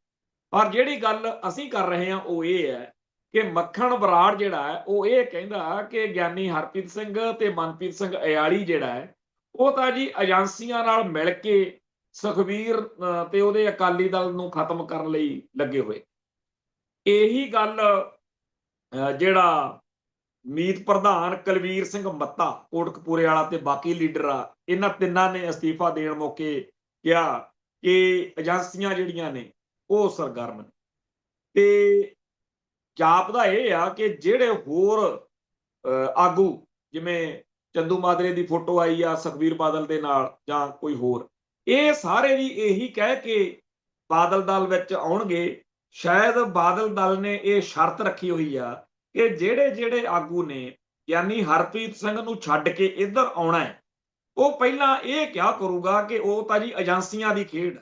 ਪਰ ਜਿਹੜੀ ਗੱਲ ਅਸੀਂ ਕਰ ਰਹੇ ਹਾਂ ਉਹ ਇਹ ਹੈ ਕਿ ਮੱਖਣ ਬਰਾੜ ਜਿਹੜਾ ਹੈ, ਉਹ ਇਹ ਕਹਿੰਦਾ ਕਿ ਗਿਆਨੀ ਹਰਪ੍ਰੀਤ ਸਿੰਘ ਤੇ ਮਨਪ੍ਰੀਤ ਸਿੰਘ ਅਯਾਲੀ ਜਿਹੜਾ ਹੈ, ਉਹ ਤਾਂ ਜੀ ਏਜੰਸੀਆਂ ਨਾਲ ਮਿਲ ਕੇ ਸੁਖਬੀਰ ਤੇ ਉਹਦੇ ਅਕਾਲੀ ਦਲ ਨੂੰ ਖਤਮ ਕਰਨ ਲਈ ਲੱਗੇ ਹੋਏ। ਇਹੀ ਗੱਲ ਜਿਹੜਾ ਮੀਤ ਪ੍ਰਧਾਨ ਕੁਲਵੀਰ ਸਿੰਘ ਮੱਤਾ ਕੋਟਕਪੂਰੇ ਵਾਲਾ ਤੇ ਬਾਕੀ ਲੀਡਰ ਆ, ਇਹਨਾਂ ਤਿੰਨਾਂ ਨੇ ਅਸਤੀਫਾ ਦੇਣ ਮੌਕੇ ਕਿਹਾ ਕਿ ਏਜੰਸੀਆਂ ਜਿਹੜੀਆਂ ਨੇ ਉਹ ਸਰਗਰਮ ਨੇ। ਤੇ ਜਾਪਦਾ ਇਹ ਆ ਕਿ ਜਿਹੜੇ ਹੋਰ ਆਗੂ, ਜਿਵੇਂ ਚੰਦੂਮਾਜਰੇ ਦੀ ਫੋਟੋ ਆਈ ਆ ਸੁਖਬੀਰ ਬਾਦਲ ਦੇ ਨਾਲ ਜਾਂ ਕੋਈ ਹੋਰ, ਇਹ ਸਾਰੇ ਵੀ ਇਹੀ ਕਹਿ ਕੇ ਬਾਦਲ ਦਲ ਵਿੱਚ ਆਉਣਗੇ। ਸ਼ਾਇਦ ਬਾਦਲ ਦਲ ਨੇ ਇਹ ਸ਼ਰਤ ਰੱਖੀ ਹੋਈ ਆ ਕਿ ਜਿਹੜੇ ਜਿਹੜੇ ਆਗੂ ਨੇ ਯਾਨੀ ਹਰਪ੍ਰੀਤ ਸਿੰਘ ਨੂੰ ਛੱਡ ਕੇ ਇੱਧਰ ਆਉਣਾ ਹੈ, ਉਹ ਪਹਿਲਾਂ ਇਹ ਕਿਹਾ ਕਰੂਗਾ ਕਿ ਉਹ ਤਾਂ ਜੀ ਏਜੰਸੀਆਂ ਦੀ ਖੇਡ।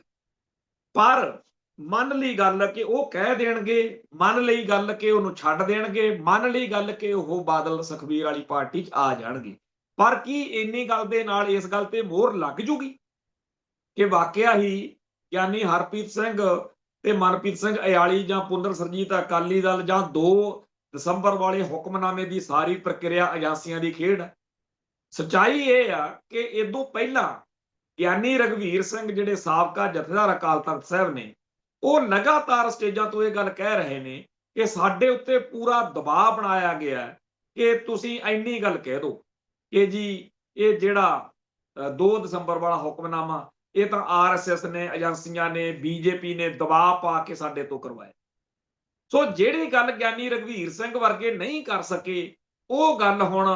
ਪਰ ਮੰਨ ਲਈ ਗੱਲ ਕਿ ਉਹ ਕਹਿ ਦੇਣਗੇ, ਮੰਨ ਲਈ ਗੱਲ ਕਿ ਉਹਨੂੰ ਛੱਡ ਦੇਣਗੇ, ਮੰਨ ਲਈ ਗੱਲ ਕਿ ਉਹ ਬਾਦਲ ਸੁਖਬੀਰ ਵਾਲੀ ਪਾਰਟੀ 'ਚ ਆ ਜਾਣਗੇ। ਪਰ ਕੀ ਇੰਨੀ ਗੱਲ ਦੇ ਨਾਲ ਇਸ ਗੱਲ ਤੇ ਮੋਹਰ ਲੱਗ ਜੂਗੀ ਕਿ ਵਾਕਿਆ ਹੀ ਯਾਨੀ ਹਰਪ੍ਰੀਤ ਸਿੰਘ ਤੇ ਮਨਪ੍ਰੀਤ ਸਿੰਘ ਅਯਾਲੀ ਜਾਂ ਪੁੰਦਰ ਸਰਜੀਤ ਅਕਾਲੀ ਦਲ ਜਾਂ 2 ਦਸੰਬਰ ਵਾਲੇ ਹੁਕਮਨਾਮੇ ਦੀ ਸਾਰੀ ਪ੍ਰਕਿਰਿਆ ਏਜੰਸੀਆਂ ਦੀ ਖੇਡ ਹੈ? ਸੱਚਾਈ ਇਹ ਆ ਕਿ ਇਦੋਂ ਪਹਿਲਾਂ ਗਿਆਨੀ ਰਘਵੀਰ ਸਿੰਘ ਜਿਹੜੇ ਸਾਬਕਾ ਜਥੇਦਾਰ ਅਕਾਲ ਤਖਤ ਸਾਹਿਬ ਨੇ, ਉਹ ਲਗਾਤਾਰ ਸਟੇਜਾਂ ਤੋਂ ਇਹ ਗੱਲ ਕਹਿ ਰਹੇ ਨੇ ਕਿ ਸਾਡੇ ਉੱਤੇ ਪੂਰਾ ਦਬਾਅ ਬਣਾਇਆ ਗਿਆ ਕਿ ਤੁਸੀਂ ਇੰਨੀ ਗੱਲ ਕਹਿ ਦਿਓ ਕਿ ਜੀ ਇਹ ਜਿਹੜਾ 2 ਦਸੰਬਰ ਵਾਲਾ ਹੁਕਮਨਾਮਾ ਇਹ ਤਾਂ ਆਰਐਸਐਸ ਨੇ, ਏਜੰਸੀਆਂ ਨੇ, ਬੀਜੇਪੀ ਨੇ ਦਬਾਅ ਪਾ ਕੇ ਸਾਡੇ ਤੋਂ ਕਰਵਾਇਆ। ਸੋ ਜਿਹੜੀ ਗੱਲ ਗਿਆਨੀ ਰਘਵੀਰ ਸਿੰਘ ਵਰਗੇ ਨਹੀਂ ਕਰ ਸਕੇ, ਉਹ ਗੱਲ ਹੁਣ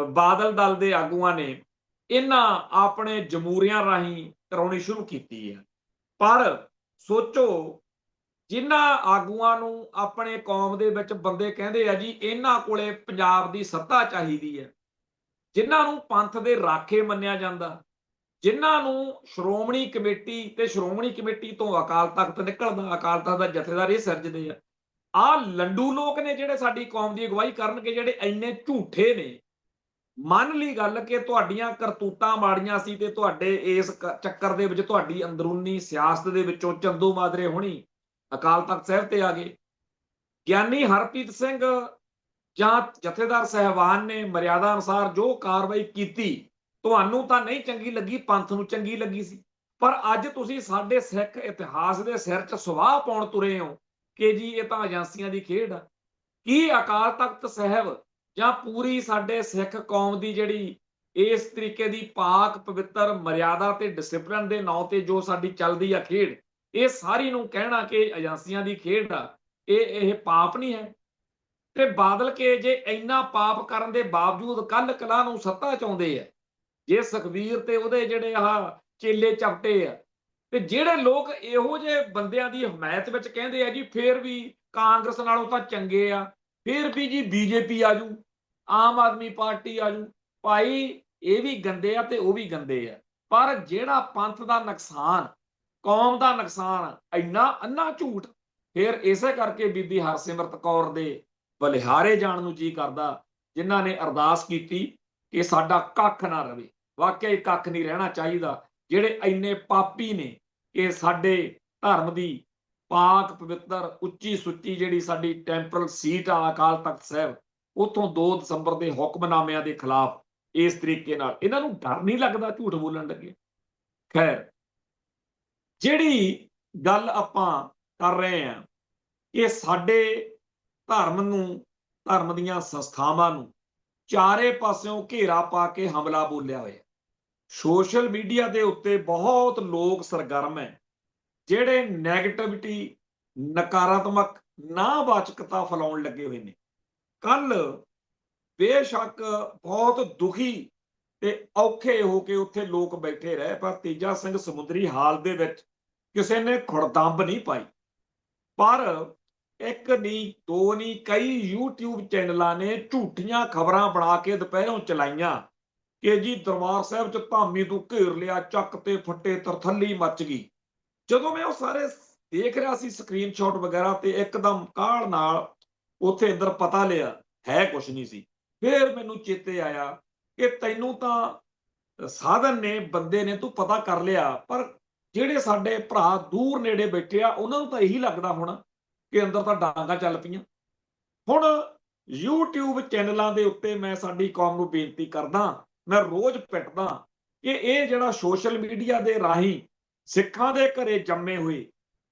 ਬਾਦਲ ਦਲ ਦੇ ਆਗੂਆਂ ਨੇ ਇਹਨਾਂ ਆਪਣੇ ਜਮਹੂਰੀਆਂ ਰਾਹੀਂ ਕਰਾਉਣੀ ਸ਼ੁਰੂ ਕੀਤੀ ਹੈ। ਪਰ ਸੋਚੋ, ਜਿਨ੍ਹਾਂ ਆਗੂਆਂ ਨੂੰ ਆਪਣੇ ਕੌਮ ਦੇ ਵਿੱਚ ਬੰਦੇ ਕਹਿੰਦੇ ਆ ਜੀ ਇਹਨਾਂ ਕੋਲੇ ਪੰਜਾਬ ਦੀ ਸੱਤਾ ਚਾਹੀਦੀ ਹੈ, ਜਿਨ੍ਹਾਂ ਨੂੰ ਪੰਥ ਦੇ ਰਾਖੇ ਮੰਨਿਆ ਜਾਂਦਾ, ਜਿਨ੍ਹਾਂ ਨੂੰ ਸ਼੍ਰੋਮਣੀ ਕਮੇਟੀ ਤੇ ਸ਼੍ਰੋਮਣੀ ਕਮੇਟੀ ਤੋਂ ਅਕਾਲ ਤਖਤ ਨਿਕਲਦਾ, ਅਕਾਲ ਤਖਤ ਦਾ ਜਥੇਦਾਰ ਇਹ ਸਿਰਜਦੇ ਆ, ਆਹ ਲੰਡੂ ਲੋਕ ਨੇ ਜਿਹੜੇ ਸਾਡੀ ਕੌਮ ਦੀ ਅਗਵਾਈ ਕਰਨਗੇ, ਜਿਹੜੇ ਇੰਨੇ ਝੂਠੇ ਨੇ। ਮੰਨ ਲਈ ਗੱਲ ਕਿ ਤੁਹਾਡੀਆਂ ਕਰਤੂਤਾਂ ਮਾੜੀਆਂ ਸੀ ਤੇ ਤੁਹਾਡੇ ਇਸ ਚੱਕਰ ਦੇ ਵਿੱਚ ਤੁਹਾਡੀ ਅੰਦਰੂਨੀ ਸਿਆਸਤ ਦੇ ਵਿੱਚੋਂ ਚੰਦੂ ਮਾਜਰੇ ਹੋਣੀ ਅਕਾਲ ਤਖਤ ਸਾਹਿਬ ਤੇ ਆ ਗਏ। ਗਿਆਨੀ ਹਰਪ੍ਰੀਤ ਸਿੰਘ ਜਾਂ ਜਥੇਦਾਰ ਸਹਿਬਾਨ ਨੇ ਮਰਿਆਦਾ ਅਨੁਸਾਰ ਜੋ ਕਾਰਵਾਈ ਕੀਤੀ, ਤੁਹਾਨੂੰ ਤਾਂ ਨਹੀਂ ਚੰਗੀ ਲੱਗੀ, ਪੰਥ ਨੂੰ ਚੰਗੀ ਲੱਗੀ ਸੀ। ਪਰ ਅੱਜ ਤੁਸੀਂ ਸਾਡੇ ਸਿੱਖ ਇਤਿਹਾਸ ਦੇ ਸਿਰ 'ਚ ਸਵਾਹ ਪਾਉਣ ਤੁਰੇ ਹੋ ਕਿ ਜੀ ਇਹ ਤਾਂ ਏਜੰਸੀਆਂ ਦੀ ਖੇਡ ਆ। ਕੀ ਅਕਾਲ ਤਖਤ ਸਾਹਿਬ ਜਾਂ ਪੂਰੀ ਸਾਡੇ ਸਿੱਖ ਕੌਮ ਦੀ ਜਿਹੜੀ ਇਸ ਤਰੀਕੇ ਦੀ ਪਾਕ ਪਵਿੱਤਰ ਮਰਿਆਦਾ ਤੇ ਡਿਸਪਲਿਨ ਦੇ ਨਾਂ ਤੇ ਜੋ ਸਾਡੀ ਚੱਲਦੀ ਆ ਖੇਡ, ਇਹ ਸਾਰੀ ਨੂੰ ਕਹਿਣਾ ਕਿ ਏਜੰਸੀਆਂ ਦੀ ਖੇਡ ਆ, ਇਹ ਪਾਪ ਨਹੀਂ ਹੈ? ਤੇ ਬਾਦਲ ਕੇ ਜੇ ਇੰਨਾ ਪਾਪ ਕਰਨ ਦੇ ਬਾਵਜੂਦ ਕੱਲ ਕਲਾ ਨੂੰ ਸੱਤਾ ਚਾਹੁੰਦੇ ਆ, ਜੇ ਸੁਖਬੀਰ ਤੇ ਉਹਦੇ ਜਿਹੜੇ ਆਹ ਚੇਲੇ ਚਪਟੇ ਆ, ਤੇ ਜਿਹੜੇ ਲੋਕ ਇਹੋ ਜਿਹੇ ਬੰਦਿਆਂ ਦੀ ਹਮਾਇਤ ਵਿੱਚ ਕਹਿੰਦੇ ਆ ਜੀ ਫੇਰ ਵੀ ਕਾਂਗਰਸ ਨਾਲੋਂ ਤਾਂ ਚੰਗੇ ਆ, ਫੇਰ ਵੀ ਜੀ ਬੀਜੇਪੀ ਆਜੂ, ਆਮ ਆਦਮੀ ਪਾਰਟੀ ਆਜੂ, ਭਾਈ ਇਹ ਵੀ ਗੰਦੇ ਆ ਤੇ ਉਹ ਵੀ ਗੰਦੇ ਆ। ਪਰ ਜਿਹੜਾ ਪੰਥ ਦਾ ਨੁਕਸਾਨ, ਕੌਮ ਦਾ ਨੁਕਸਾਨ, ਇੰਨਾ ਅੰਨਾ ਝੂਠ, ਫਿਰ ਇਸੇ ਕਰਕੇ ਬੀਬੀ ਹਰਸਿਮਰਤ ਕੌਰ ਦੇ ਬਲਿਹਾਰੇ ਜਾਣ ਨੂੰ ਜੀ ਕਰਦਾ, ਜਿਨ੍ਹਾਂ ਨੇ ਅਰਦਾਸ ਕੀਤੀ ਕਿ ਸਾਡਾ ਕੱਖ ਨਾ ਰਵੇ। ਵਾਕਿਆ ਹੀ ਕੱਖ ਨਹੀਂ ਰਹਿਣਾ ਚਾਹੀਦਾ। ਜਿਹੜੇ ਇੰਨੇ ਪਾਪੀ ਨੇ ਕਿ ਸਾਡੇ ਧਰਮ ਦੀ ਪਾਕ ਪਵਿੱਤਰ ਉੱਚੀ ਸੁੱਚੀ ਜਿਹੜੀ ਸਾਡੀ ਟੈਂਪਰਲ ਸੀਟ ਆ ਅਕਾਲ ਤਖਤ ਸਾਹਿਬ, ਉੱਥੋਂ 2 ਦਸੰਬਰ ਦੇ ਹੁਕਮਨਾਮਿਆਂ ਦੇ ਖਿਲਾਫ ਇਸ ਤਰੀਕੇ ਨਾਲ ਇਹਨਾਂ ਨੂੰ ਡਰ ਨਹੀਂ ਲੱਗਦਾ ਝੂਠ ਬੋਲਣ ਲੱਗੇ। ਖੈਰ, ਜਿਹੜੀ ਗੱਲ ਆਪਾਂ ਕਰ ਰਹੇ ਹਾਂ ਕਿ ਸਾਡੇ ਧਰਮ ਨੂੰ, ਧਰਮ ਦੀਆਂ ਸੰਸਥਾਵਾਂ ਨੂੰ ਚਾਰੇ ਪਾਸਿਓਂ ਘੇਰਾ ਪਾ ਕੇ ਹਮਲਾ ਬੋਲਿਆ ਹੋਇਆ। ਸੋਸ਼ਲ ਮੀਡੀਆ ਦੇ ਉੱਤੇ ਬਹੁਤ ਲੋਕ ਸਰਗਰਮ ਹੈ ਜਿਹੜੇ ਨੈਗੇਟਿਵਿਟੀ, ਨਕਾਰਾਤਮਕ, ਨਾਵਾਚਕਤਾ ਫੈਲਾਉਣ ਲੱਗੇ ਹੋਏ ਨੇ। ਕੱਲ ਬੇਸ਼ੱਕ ਬਹੁਤ ਦੁਖੀ ਤੇ ਔਖੇ ਹੋ ਕੇ ਉੱਥੇ ਲੋਕ ਬੈਠੇ ਰਹੇ, ਪਰ ਤੇਜਾ ਸਿੰਘ ਸਮੁੰਦਰੀ ਹਾਲ ਦੇ ਵਿੱਚ ਕਿਸੇ ਨੇ ਖੁੜਦੰਬ ਨਹੀਂ ਪਾਈ। ਪਰ ਇੱਕ ਨਹੀਂ, 2 ਨਹੀਂ, ਕਈ YouTube ਚੈਨਲਾਂ ਨੇ ਝੂਠੀਆਂ ਖਬਰਾਂ ਬਣਾ ਕੇ ਦੁਪਹਿਰੋਂ ਚਲਾਈਆਂ ਕਿ ਜੀ ਦਰਬਾਰ ਸਾਹਿਬ 'ਚ ਧਾਮੀ ਤੋਂ ਘੇਰ ਲਿਆ, ਚੱਕ ਤੇ ਫੱਟੇ, ਤਰਥੱਲੀ ਮੱਚ ਗਈ। ਜਦੋਂ ਮੈਂ ਉਹ ਸਾਰੇ ਦੇਖ ਰਿਹਾ ਸੀ ਸਕਰੀਨਸ਼ਾਟ ਵਗੈਰਾ, ਤੇ ਇੱਕਦਮ ਕਾਹਲ ਨਾਲ ਉੱਥੇ ਅੰਦਰ ਪਤਾ ਲਿਆ ਹੈ ਕੁਛ ਨਹੀਂ ਸੀ। ਫਿਰ ਮੈਨੂੰ ਚੇਤੇ ਆਇਆ ਕਿ ਤੈਨੂੰ ਤਾਂ ਸਾਧਨ ਨੇ, ਬੰਦੇ ਨੇ, ਤੂੰ ਪਤਾ ਕਰ ਲਿਆ, ਪਰ ਜਿਹੜੇ ਸਾਡੇ ਭਰਾ ਦੂਰ ਨੇੜੇ ਬੈਠੇ ਆ ਉਹਨਾਂ ਨੂੰ ਤਾਂ ਇਹੀ ਲੱਗਦਾ ਹੋਣਾ ਕਿ ਅੰਦਰ ਤਾਂ ਡਾਂਗਾ ਚੱਲ ਪਈਆਂ। ਹੁਣ YouTube ਚੈਨਲਾਂ ਦੇ ਉੱਤੇ ਮੈਂ ਸਾਡੀ ਕੌਮ ਨੂੰ ਬੇਨਤੀ ਕਰਦਾ, ਮੈਂ ਰੋਜ਼ ਪਿੱਟਦਾ ਕਿ ਇਹ ਜਿਹੜਾ ਸੋਸ਼ਲ ਮੀਡੀਆ ਦੇ ਰਾਹੀਂ ਸਿੱਖਾਂ ਦੇ ਘਰੇ ਜੰਮੇ ਹੋਏ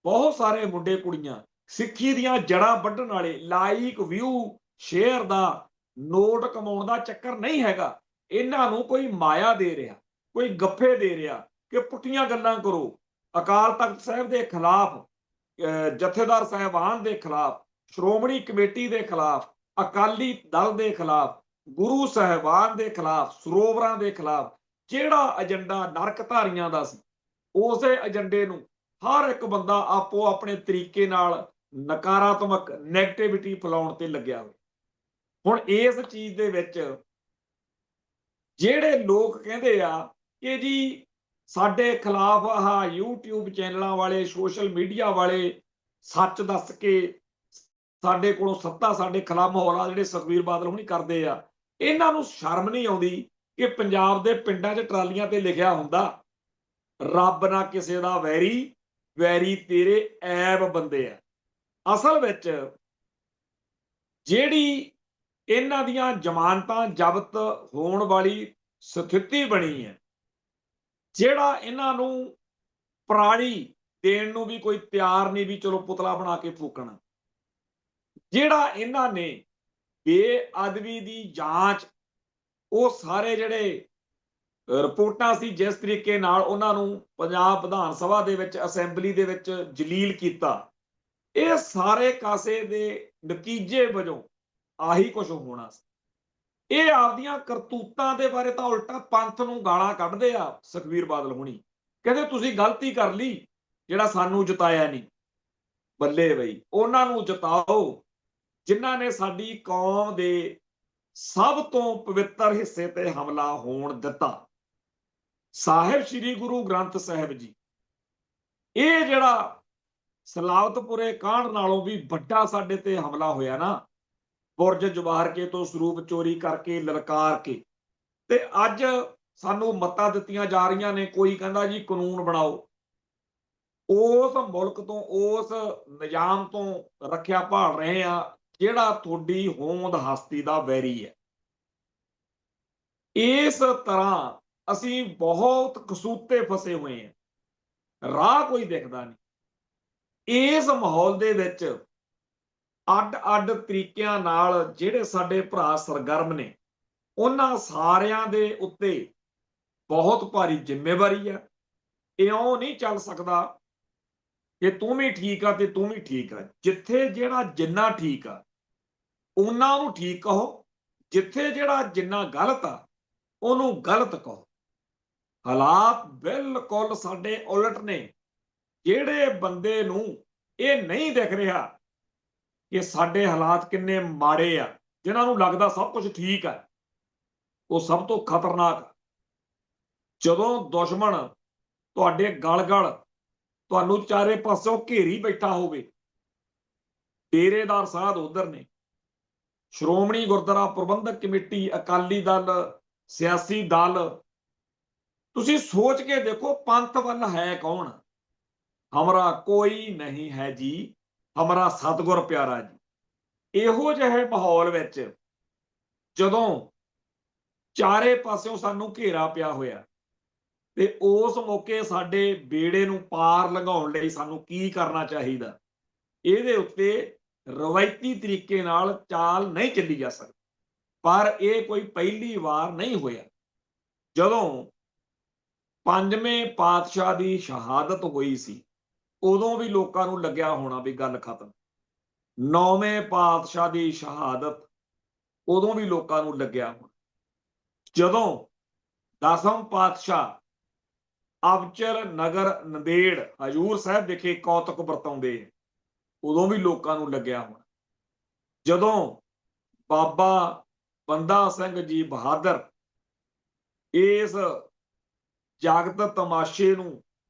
ਬਹੁਤ ਸਾਰੇ ਮੁੰਡੇ ਕੁੜੀਆਂ, ਸਿੱਖੀ ਦੀਆਂ ਜੜ੍ਹਾਂ ਵੱਢਣ ਵਾਲੇ, ਲਾਈਕ ਵਿਊ ਸ਼ੇਅਰ ਦਾ ਨੋਟ ਕਮਾਉਣ ਦਾ ਚੱਕਰ ਨਹੀਂ ਹੈਗਾ। ਇਹਨਾਂ ਨੂੰ ਕੋਈ ਮਾਇਆ ਦੇ ਰਿਹਾ, ਕੋਈ ਗੱਫੇ ਦੇ ਰਿਹਾ ਕਿ ਪੁੱਠੀਆਂ ਗੱਲਾਂ ਕਰੋ, ਅਕਾਲ ਤਖਤ ਸਾਹਿਬ ਦੇ ਖਿਲਾਫ, ਜਥੇਦਾਰ ਸਾਹਿਬਾਨ ਦੇ ਖਿਲਾਫ, ਸ਼੍ਰੋਮਣੀ ਕਮੇਟੀ ਦੇ ਖਿਲਾਫ, ਅਕਾਲੀ ਦਲ ਦੇ ਖਿਲਾਫ, ਗੁਰੂ ਸਾਹਿਬਾਨ ਦੇ ਖਿਲਾਫ, ਸਰੋਵਰਾਂ ਦੇ ਖਿਲਾਫ ਜਿਹੜਾ ਏਜੰਡਾ ਨਰਕਧਾਰੀਆਂ ਦਾ ਸੀ, ਉਸੇ ਏਜੰਡੇ ਨੂੰ ਹਰ ਇੱਕ ਬੰਦਾ ਆਪੋ ਆਪਣੇ ਤਰੀਕੇ ਨਾਲ ਨਕਾਰਾਤਮਕ ਨੈਗੇਟਿਵਿਟੀ ਫੈਲਾਉਣ ਤੇ ਲੱਗਿਆ ਹੋਇਆ। ਹੁਣ ਇਸ ਚੀਜ਼ ਦੇ ਵਿੱਚ ਜਿਹੜੇ ਲੋਕ ਕਹਿੰਦੇ ਆ ਕਿ ਜੀ ਸਾਡੇ ਖਿਲਾਫ ਆਹ YouTube ਚੈਨਲਾਂ ਵਾਲੇ, ਸੋਸ਼ਲ ਮੀਡੀਆ ਵਾਲੇ ਸੱਚ ਦੱਸ ਕੇ ਸਾਡੇ ਕੋਲੋਂ ਸੱਤਾ ਸਾਡੇ ਖਿਲਾਫ ਮਾਹੌਲ ਆ ਜਿਹੜੇ ਸੁਖਬੀਰ ਬਾਦਲ ਹੁਣੀ ਕਰਦੇ ਆ, ਇਹਨਾਂ ਨੂੰ ਸ਼ਰਮ ਨਹੀਂ ਆਉਂਦੀ ਕਿ ਪੰਜਾਬ ਦੇ ਪਿੰਡਾਂ 'ਚ ਟਰਾਲੀਆਂ ਤੇ ਲਿਖਿਆ ਹੁੰਦਾ, ਰੱਬ ਨਾ ਕਿਸੇ ਦਾ ਵੈਰੀ, ਵੈਰੀ ਤੇਰੇ ਐਬ ਬੰਦੇ ਆ। ਅਸਲ ਵਿੱਚ ਜਿਹੜੀ ਇਹਨਾਂ ਦੀਆਂ ਜ਼ਮਾਨਤਾਂ ਜ਼ਬਤ ਹੋਣ ਵਾਲੀ ਸਥਿਤੀ ਬਣੀ ਹੈ, ਜਿਹੜਾ ਇਹਨਾਂ ਨੂੰ ਪਰਾਲੀ ਦੇਣ ਨੂੰ ਵੀ ਕੋਈ ਤਿਆਰ ਨਹੀਂ ਵੀ ਚਲੋ ਪੁਤਲਾ ਬਣਾ ਕੇ ਫੂਕਣਾ, ਜਿਹੜਾ ਇਹਨਾਂ ਨੇ ਬੇਅਦਬੀ ਦੀ ਜਾਂਚ, ਉਹ ਸਾਰੇ ਜਿਹੜੇ ਰਿਪੋਰਟਾਂ ਸੀ ਜਿਸ ਤਰੀਕੇ ਨਾਲ ਉਹਨਾਂ ਨੂੰ ਪੰਜਾਬ ਵਿਧਾਨ ਸਭਾ ਦੇ ਵਿੱਚ, ਅਸੈਂਬਲੀ ਦੇ ਵਿੱਚ ਜਲੀਲ ਕੀਤਾ, ਇਹ ਸਾਰੇ ਕਾਸੇ ਦੇ ਨਤੀਜੇ ਵਜੋਂ ਆਹੀ ਕੁਝ ਹੋਣਾ ਸੀ। ਇਹ ਆਪਦੀਆਂ ਕਰਤੂਤਾਂ ਦੇ ਬਾਰੇ ਤਾਂ ਉਲਟਾ ਪੰਥ ਨੂੰ ਗਾਲਾਂ ਕੱਢਦੇ ਆ ਸੁਖਬੀਰ ਬਾਦਲ ਹੁਣੀ, ਕਹਿੰਦੇ ਤੁਸੀਂ ਗਲਤੀ ਕਰ ਲਈ ਜਿਹੜਾ ਸਾਨੂੰ ਜਿਤਾਇਆ ਨਹੀਂ। ਬੱਲੇ ਬਈ, ਉਹਨਾਂ ਨੂੰ ਜਿਤਾਓ ਜਿਨ੍ਹਾਂ ਨੇ ਸਾਡੀ ਕੌਮ ਦੇ ਸਭ ਤੋਂ ਪਵਿੱਤਰ ਹਿੱਸੇ ਤੇ ਹਮਲਾ ਹੋਣ ਦਿੱਤਾ, ਸਾਹਿਬ ਸ੍ਰੀ ਗੁਰੂ ਗ੍ਰੰਥ ਸਾਹਿਬ ਜੀ। ਇਹ ਜਿਹੜਾ ਸਲਾਵਤਪੁਰੇ ਕਾਂਡ ਨਾਲੋਂ ਵੀ ਵੱਡਾ ਸਾਡੇ ਤੇ ਹਮਲਾ ਹੋਇਆ ਨਾ, ਬੁਰਜ ਜਵਾਰ ਕੇ ਤੋਂ ਸਰੂਪ ਚੋਰੀ ਕਰਕੇ ਲਲਕਾਰ ਕੇ, ਤੇ ਅੱਜ ਸਾਨੂੰ ਮੱਤਾਂ ਦਿੱਤੀਆਂ ਜਾ ਰਹੀਆਂ ਨੇ। ਕੋਈ ਕਹਿੰਦਾ ਜੀ ਕਾਨੂੰਨ ਬਣਾਓ, ਉਸ ਮੁਲਕ ਤੋਂ, ਉਸ ਨਿਜ਼ਾਮ ਤੋਂ ਰੱਖਿਆ ਭਾਲ ਰਹੇ ਆ ਜਿਹੜਾ ਤੁਹਾਡੀ ਹੋਂਦ ਹਸਤੀ ਦਾ ਵੈਰੀ ਹੈ। ਇਸ ਤਰ੍ਹਾਂ ਅਸੀਂ ਬਹੁਤ ਕਸੂਤੇ ਫਸੇ ਹੋਏ ਹਾਂ, ਰਾਹ ਕੋਈ ਦਿਖਦਾ ਨਹੀਂ। ਇਸ ਮਾਹੌਲ ਦੇ ਵਿੱਚ ਅੱਡ-ਅੱਡ ਤਰੀਕਿਆਂ ਨਾਲ ਜਿਹੜੇ ਸਾਡੇ ਭਰਾ ਸਰਗਰਮ ਨੇ, ਉਹਨਾਂ ਸਾਰਿਆਂ ਦੇ ਉੱਤੇ ਬਹੁਤ ਭਾਰੀ ਜ਼ਿੰਮੇਵਾਰੀ ਹੈ। ਇਉਂ ਨਹੀਂ ਚੱਲ ਸਕਦਾ ਕਿ ਤੂੰ ਵੀ ਠੀਕ ਆ ਤੇ ਤੂੰ ਵੀ ਠੀਕ ਆ। ਜਿੱਥੇ ਜਿਹੜਾ ਜਿੰਨਾ ਠੀਕ ਆ ਉਹਨਾਂ ਨੂੰ ਠੀਕ ਕਹੋ, ਜਿੱਥੇ ਜਿਹੜਾ ਜਿੰਨਾ ਗਲਤ ਆ ਉਹਨੂੰ ਗਲਤ ਕਹੋ। ਹਾਲਾਤ ਬਿਲਕੁਲ ਸਾਡੇ ਉਲਟ ਨੇ। ਜਿਹੜੇ ਬੰਦੇ ਨੂੰ ਇਹ ਨਹੀਂ ਦਿਖ ਰਿਹਾ ਕਿ ਸਾਡੇ ਹਾਲਾਤ ਕਿੰਨੇ ਮਾੜੇ ਆ, ਜਿਨ੍ਹਾਂ ਨੂੰ ਲੱਗਦਾ ਸਭ ਕੁਝ ਠੀਕ ਆ, ਉਹ ਸਭ ਤੋਂ ਖਤਰਨਾਕ। ਜਦੋਂ ਦੁਸ਼ਮਣ ਤੁਹਾਡੇ ਗਲ-ਗਲ ਤੁਹਾਨੂੰ ਚਾਰੇ ਪਾਸਿਓਂ ਘੇਰੀ ਬੈਠਾ ਹੋਵੇ, ਡੇਰੇਦਾਰ ਸਾਹਿਬ ਉਧਰ ਨੇ, ਸ਼੍ਰੋਮਣੀ ਗੁਰਦੁਆਰਾ ਪ੍ਰਬੰਧਕ ਕਮੇਟੀ, ਅਕਾਲੀ ਦਲ, ਸਿਆਸੀ ਦਲ, ਤੁਸੀਂ ਸੋਚ ਕੇ ਦੇਖੋ ਪੰਥ ਵੱਲ ਹੈ ਕੌਣ? ਹਮਾਰਾ ਕੋਈ ਨਹੀਂ ਹੈ ਜੀ, ਹਮਾਰਾ ਸਤਿਗੁਰ ਪਿਆਰਾ ਜੀ। ਇਹੋ ਜਿਹੇ ਮਾਹੌਲ ਵਿੱਚ ਜਦੋਂ ਚਾਰੇ ਪਾਸਿਓਂ ਸਾਨੂੰ ਘੇਰਾ ਪਿਆ ਹੋਇਆ, ਤੇ ਉਸ ਮੌਕੇ ਸਾਡੇ ਬੇੜੇ ਨੂੰ ਪਾਰ ਲੰਘਾਉਣ ਲਈ ਸਾਨੂੰ ਕੀ ਕਰਨਾ ਚਾਹੀਦਾ, ਇਹਦੇ ਉੱਤੇ ਰਵਾਇਤੀ ਤਰੀਕੇ ਨਾਲ ਚਾਲ ਨਹੀਂ ਚੱਲੀ ਜਾ ਸਕਦੀ। ਪਰ ਇਹ ਕੋਈ ਪਹਿਲੀ ਵਾਰ ਨਹੀਂ ਹੋਇਆ। ਜਦੋਂ ਪੰਜਵੇਂ ਪਾਤਸ਼ਾਹ ਦੀ ਸ਼ਹਾਦਤ ਹੋਈ ਸੀ, ਉਦੋਂ ਵੀ ਲੋਕਾਂ ਨੂੰ ਲੱਗਿਆ ਹੋਣਾ ਵੀ ਗੱਲ ਖਤਮ। ਨੌਵੇਂ ਪਾਤਸ਼ਾਹ ਦੀ ਸ਼ਹਾਦਤ, ਉਦੋਂ ਵੀ ਲੋਕਾਂ ਨੂੰ ਲੱਗਿਆ ਹੋਣਾ। ਜਦੋਂ ਦਸਮ ਪਾਤਸ਼ਾਹ ਅਬਚਲ ਨਗਰ ਨੰਦੇੜ ਹਜੂਰ ਸਾਹਿਬ ਵਿਖੇ ਕੌਤਕ ਵਰਤਾਉਂਦੇ, ਉਦੋਂ ਵੀ ਲੋਕਾਂ ਨੂੰ ਲੱਗਿਆ ਹੋਣਾ। ਜਦੋਂ ਬਾਬਾ ਬੰਦਾ ਸਿੰਘ ਜੀ ਬਹਾਦਰ ਇਸ ਜਗਤ ਤਮਾਸ਼ੇ ਨੂੰ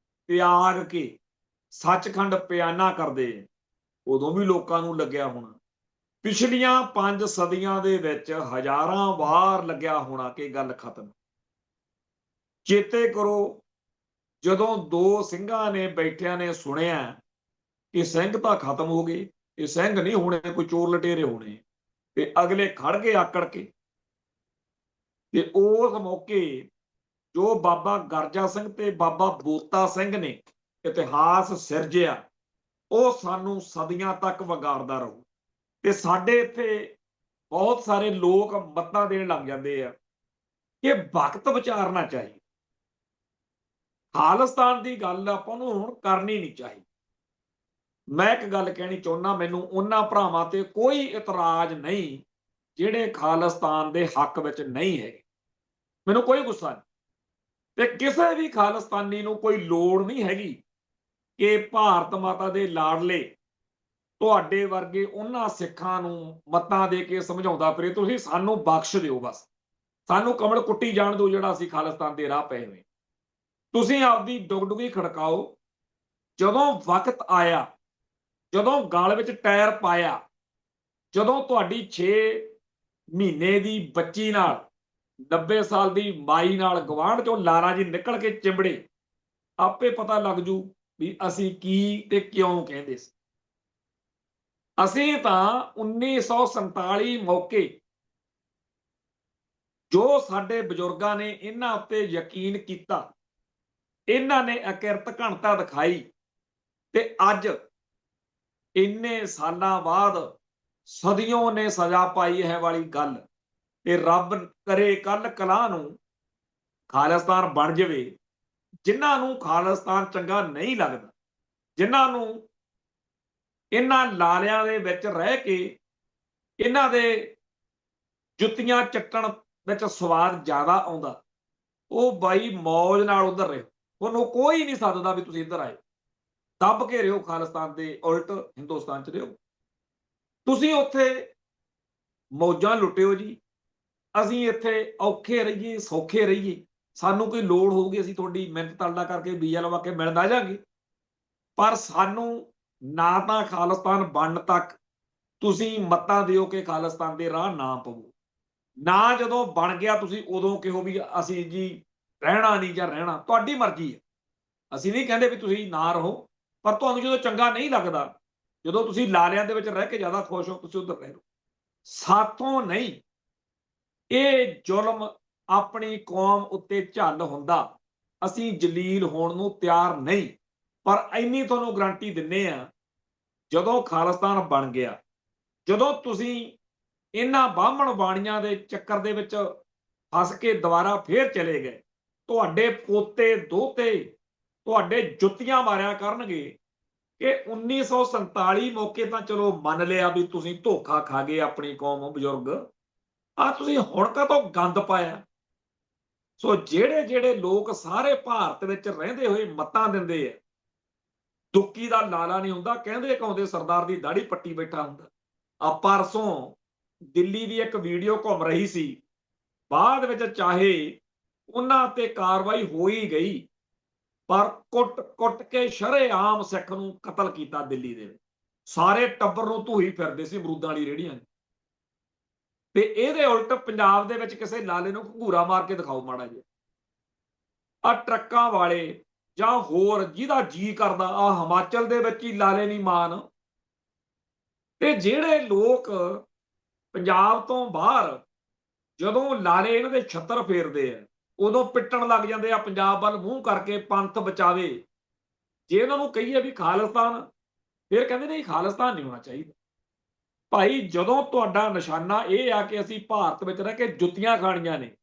ਤਿਆਗ ਕੇ ਸੱਚਖੰਡ ਪਿਆਨਾ ਕਰਦੇ, ਉਦੋਂ ਵੀ ਲੋਕਾਂ ਨੂੰ ਲੱਗਿਆ ਹੋਣਾ। ਪਿਛਲੀਆਂ 5 ਸਦੀਆਂ ਦੇ ਵਿੱਚ ਹਜ਼ਾਰਾਂ ਵਾਰ ਲੱਗਿਆ ਹੋਣਾ ਕਿ ਗੱਲ ਖਤਮ। ਚੇਤੇ ਕਰੋ, ਜਦੋਂ 2 ਸਿੰਘਾਂ ਨੇ ਬੈਠਿਆਂ ਨੇ ਸੁਣਿਆ ਕਿ ਸਿੰਘ ਤਾਂ ਖਤਮ ਹੋ ਗਏ, ਇਹ ਸਿੰਘ ਨਹੀਂ ਹੋਣੇ, ਕੋਈ ਚੋਰ ਲਟੇਰੇ ਹੋਣੇ, ਤੇ ਅਗਲੇ ਖੜ ਗਏ ਆਕੜ ਕੇ। ਤੇ ਉਸ ਮੌਕੇ ਜੋ ਬਾਬਾ ਗਰਜਾ ਸਿੰਘ ਤੇ ਬਾਬਾ ਬੋਤਾ ਸਿੰਘ ਨੇ ਇਤਿਹਾਸ ਸਿਰਜਿਆ, ਉਹ ਸਾਨੂੰ ਸਦੀਆਂ ਤੱਕ ਵੰਗਾਰਦਾ ਰਹੂ। ਤੇ ਸਾਡੇ ਇੱਥੇ ਬਹੁਤ ਸਾਰੇ ਲੋਕ ਮੱਤਾਂ ਦੇਣ ਲੱਗ ਜਾਂਦੇ ਆ ਕਿ ਵਕਤ ਵਿਚਾਰਨਾ ਚਾਹੀਦਾ। ਖਾਲਿਸਤਾਨ ਦੀ ਗੱਲ ਆਪਾਂ ਨੂੰ ਹੁਣ ਕਰਨੀ ਨਹੀਂ ਚਾਹੀਦੀ। ਮੈਂ ਇੱਕ ਗੱਲ ਕਹਿਣੀ ਚਾਹੁੰਦਾ, ਮੈਨੂੰ ਉਹਨਾਂ ਭਰਾਵਾਂ ਤੇ ਕੋਈ ਇਤਰਾਜ਼ ਨਹੀਂ ਜਿਹੜੇ ਖਾਲਿਸਤਾਨ ਦੇ ਹੱਕ ਵਿੱਚ ਨਹੀਂ ਹੈਗੇ, ਮੈਨੂੰ ਕੋਈ ਗੁੱਸਾ ਨਹੀਂ। ਤੇ ਕਿਸੇ ਵੀ ਖਾਲਿਸਤਾਨੀ ਨੂੰ ਕੋਈ ਲੋੜ ਨਹੀਂ ਹੈਗੀ ਕਿ ਭਾਰਤ ਮਾਤਾ ਦੇ ਲਾਡਲੇ ਤੁਹਾਡੇ ਵਰਗੇ ਉਹਨਾਂ ਸਿੱਖਾਂ ਨੂੰ ਮੱਤਾਂ ਦੇ ਕੇ ਸਮਝਾਉਂਦਾ ਫਿਰੇ। ਤੁਸੀਂ ਸਾਨੂੰ ਬਖਸ਼ ਦਿਓ, ਬਸ ਸਾਨੂੰ ਕਮਲ ਕੁੱਟੀ ਜਾਣ ਦਿਓ ਜਿਹੜਾ ਅਸੀਂ ਖਾਲਿਸਤਾਨ ਦੇ ਰਾਹ ਪਏ ਹੋਏ। ਤੁਸੀਂ ਆਪਦੀ ਡੁਗਡੁਗੀ ਖੜਕਾਓ। ਜਦੋਂ ਵਕਤ ਆਇਆ, ਜਦੋਂ ਗਲ ਵਿੱਚ ਟਾਇਰ ਪਾਇਆ, ਜਦੋਂ ਤੁਹਾਡੀ 6 ਮਹੀਨੇ ਦੀ ਬੱਚੀ ਨਾਲ 90 ਸਾਲ ਦੀ ਮਾਈ ਨਾਲ ਗਵਾਂਢ ਚੋਂ ਲਾਰਾ ਜੀ ਨਿਕਲ ਕੇ ਚਿੰਬੜੇ, ਆਪੇ ਪਤਾ ਲੱਗ ਜੂ ਵੀ ਅਸੀਂ ਕੀ ਤੇ ਕਿਉਂ ਕਹਿੰਦੇ ਸੀ। ਅਸੀਂ ਤਾਂ 1947 ਮੌਕੇ ਜੋ ਸਾਡੇ ਬਜ਼ੁਰਗਾਂ ਨੇ ਇਹਨਾਂ ਉੱਤੇ ਯਕੀਨ ਕੀਤਾ, ਇਹਨਾਂ ਨੇ ਅਕਿਰਤ ਘਣਤਾ ਦਿਖਾਈ, ਤੇ ਅੱਜ ਇੰਨੇ ਸਾਲਾਂ ਬਾਅਦ ਸਦੀਆਂ ਨੇ ਸਜ਼ਾ ਪਾਈ ਹੈ ਵਾਲੀ ਗੱਲ। ਤੇ ਰੱਬ ਕਰੇ ਕੱਲ ਕਲਾਂ ਨੂੰ ਖਾਲਿਸਤਾਨ ਬਣ ਜਾਵੇ। ਜਿਨ੍ਹਾਂ ਨੂੰ ਖਾਲਿਸਤਾਨ ਚੰਗਾ ਨਹੀਂ ਲੱਗਦਾ, ਜਿਨ੍ਹਾਂ ਨੂੰ ਇਹਨਾਂ ਲਾਲਿਆਂ ਦੇ ਵਿੱਚ ਰਹਿ ਕੇ ਇਹਨਾਂ ਦੇ ਜੁੱਤੀਆਂ ਚੱਟਣ ਵਿੱਚ ਸਵਾਦ ਜ਼ਿਆਦਾ ਆਉਂਦਾ, ਉਹ ਬਾਈ ਮੌਜ ਨਾਲ ਉਧਰ ਰਹੇ। ਉਹਨੂੰ ਕੋਈ ਨਹੀਂ ਸੱਦਦਾ ਵੀ ਤੁਸੀਂ ਇੱਧਰ ਆਏ। ਦੱਬ ਕੇ ਰਹੋ ਖਾਲਿਸਤਾਨ ਦੇ ਉਲਟ ਹਿੰਦੁਸਤਾਨ 'ਚ ਰਹੋ। ਤੁਸੀਂ ਉੱਥੇ ਮੌਜਾਂ ਲੁੱਟਿਓ ਜੀ, ਅਸੀਂ ਇੱਥੇ ਔਖੇ ਰਹੀਏ ਸੌਖੇ ਰਹੀਏ। ਸਾਨੂੰ ਕੋਈ ਲੋੜ ਹੋਊਗੀ ਅਸੀਂ ਤੁਹਾਡੀ ਮਿਹਨਤ ਤਰਲਾ ਕਰਕੇ ਵੀਜ਼ਾ ਲਵਾ ਕੇ ਮਿਲਣ ਆ ਜਾਵਾਂਗੇ, ਪਰ ਸਾਨੂੰ ਨਾ ਤਾਂ ਖਾਲਿਸਤਾਨ ਬਣਨ ਤੱਕ ਤੁਸੀਂ ਮੱਤਾਂ ਦਿਓ ਕਿ ਖਾਲਿਸਤਾਨ ਦੇ ਰਾਹ ਨਾ ਪਵੋ, ਨਾ ਜਦੋਂ ਬਣ ਗਿਆ ਤੁਸੀਂ ਉਦੋਂ ਕਹੋ ਵੀ ਅਸੀਂ ਜੀ ਰਹਿਣਾ ਨਹੀਂ ਜਾਂ ਰਹਿਣਾ। ਤੁਹਾਡੀ ਮਰਜ਼ੀ ਹੈ, ਅਸੀਂ ਨਹੀਂ ਕਹਿੰਦੇ ਵੀ ਤੁਸੀਂ ਨਾ ਰਹੋ, ਪਰ ਤੁਹਾਨੂੰ ਜਦੋਂ ਚੰਗਾ ਨਹੀਂ ਲੱਗਦਾ, ਜਦੋਂ ਤੁਸੀਂ ਲਾਲਿਆਂ ਦੇ ਵਿੱਚ ਰਹਿ ਕੇ ਜ਼ਿਆਦਾ ਖੁਸ਼ ਹੋ, ਤੁਸੀਂ ਉੱਧਰ ਰਹਿ ਲਓ। ਸਾਥੋਂ ਨਹੀਂ ਇਹ ਜ਼ੁਲਮ ਆਪਣੀ ਕੌਮ ਉੱਤੇ ਝੱਲ ਹੁੰਦਾ, ਅਸੀਂ ਜਲੀਲ ਹੋਣ ਨੂੰ ਤਿਆਰ ਨਹੀਂ। ਪਰ ਇੰਨੀ ਤੁਹਾਨੂੰ ਗਰੰਟੀ ਦਿੰਨੇ ਆ, ਜਦੋਂ ਖਾਲਿਸਤਾਨ ਬਣ ਗਿਆ, ਜਦੋਂ ਤੁਸੀਂ ਇਹਨਾਂ ਬਾਹਮਣ ਬਾਣੀਆਂ ਦੇ ਚੱਕਰ ਦੇ ਵਿੱਚ ਫਸ ਕੇ ਦੁਬਾਰਾ ਫੇਰ ਚਲੇ ਗਏ, ਤੁਹਾਡੇ ਪੋਤੇ ਦੋਤੇ ਤੁਹਾਡੇ ਜੁੱਤੀਆਂ ਮਾਰਿਆ ਕਰਨਗੇ ਕਿ 1947 ਮੌਕੇ ਤਾਂ ਚਲੋ ਮੰਨ ਲਿਆ ਵੀ ਤੁਸੀਂ ਧੋਖਾ ਖਾ ਗਏ ਆਪਣੀ ਕੌਮ ਬਜ਼ੁਰਗ, ਆ ਤੁਸੀਂ ਹੁਣ ਕਾਹਤੋਂ ਗੰਦ ਪਾਇਆ। ਸੋ ਜਿਹੜੇ ਜਿਹੜੇ ਲੋਕ ਸਾਰੇ ਭਾਰਤ ਵਿੱਚ ਰਹਿੰਦੇ ਹੋਏ ਮੱਤਾਂ ਦਿੰਦੇ ਆ, ਦੁੱਕੀ ਦਾ ਲਾਲਾ ਨਹੀਂ ਹੁੰਦਾ, ਕਹਿੰਦੇ ਕਹਾਉਂਦੇ ਸਰਦਾਰ ਦੀ ਦਾੜੀ ਪੱਟੀ ਬੈਠਾ ਹੁੰਦਾ। ਆ ਪਰਸੋਂ ਦਿੱਲੀ ਦੀ ਇੱਕ ਵੀਡੀਓ ਘੁੰਮ ਰਹੀ ਸੀ, ਬਾਅਦ ਵਿੱਚ ਚਾਹੇ ਉਹਨਾਂ ਤੇ ਕਾਰਵਾਈ ਹੋ ਹੀ ਗਈ, ਪਰ ਕੁੱਟ ਕੇ ਸ਼ਰੇਆਮ ਸਿੱਖ ਨੂੰ ਕਤਲ ਕੀਤਾ ਦਿੱਲੀ ਦੇ ਵਿੱਚ। ਸਾਰੇ ਟੱਬਰ ਨੂੰ ਧੂਹੀ ਫਿਰਦੇ ਸੀ ਅਮਰੂਦਾਂ ਵਾਲੀ ਰੇਹੜੀਆਂ। ਤੇ ਇਹਦੇ ਉਲਟ ਪੰਜਾਬ ਦੇ ਵਿੱਚ ਕਿਸੇ ਲਾਲੇ ਨੂੰ ਘੂਰਾ ਮਾਰ ਕੇ ਦਿਖਾਓ ਮਾੜਾ ਜਿਹਾ, ਆ ਟਰੱਕਾਂ ਵਾਲੇ ਜਾਂ ਹੋਰ ਜਿਹਦਾ ਜੀ ਕਰਦਾ, ਆ ਹਿਮਾਚਲ ਦੇ ਵਿੱਚ ਹੀ ਲਾਲੇ ਨਹੀਂ ਮਾਨ। ਤੇ ਜਿਹੜੇ ਲੋਕ ਪੰਜਾਬ ਤੋਂ ਬਾਹਰ ਜਦੋਂ ਲਾਲੇ ਇਹਨਾਂ ਦੇ ਛੱਤਰ ਫੇਰਦੇ ਆ, ਉਦੋਂ ਪਿੱਟਣ ਲੱਗ ਜਾਂਦੇ ਆ ਪੰਜਾਬ ਵੱਲ ਮੂੰਹ ਕਰਕੇ, ਪੰਥ ਬਚਾਵੇ। ਜੇ ਇਹਨਾਂ ਨੂੰ ਕਹੀਏ ਵੀ ਖਾਲਿਸਤਾਨ, ਫਿਰ ਕਹਿੰਦੇ ਨਹੀਂ ਖਾਲਿਸਤਾਨ ਨਹੀਂ ਹੋਣਾ ਚਾਹੀਦਾ। ਭਾਈ ਜਦੋਂ ਤੁਹਾਡਾ ਨਿਸ਼ਾਨਾ ਇਹ ਆ ਕਿ ਅਸੀਂ ਭਾਰਤ ਵਿੱਚ ਰਹਿ ਕੇ ਜੁੱਤੀਆਂ ਖਾਣੀਆਂ ਨੇ,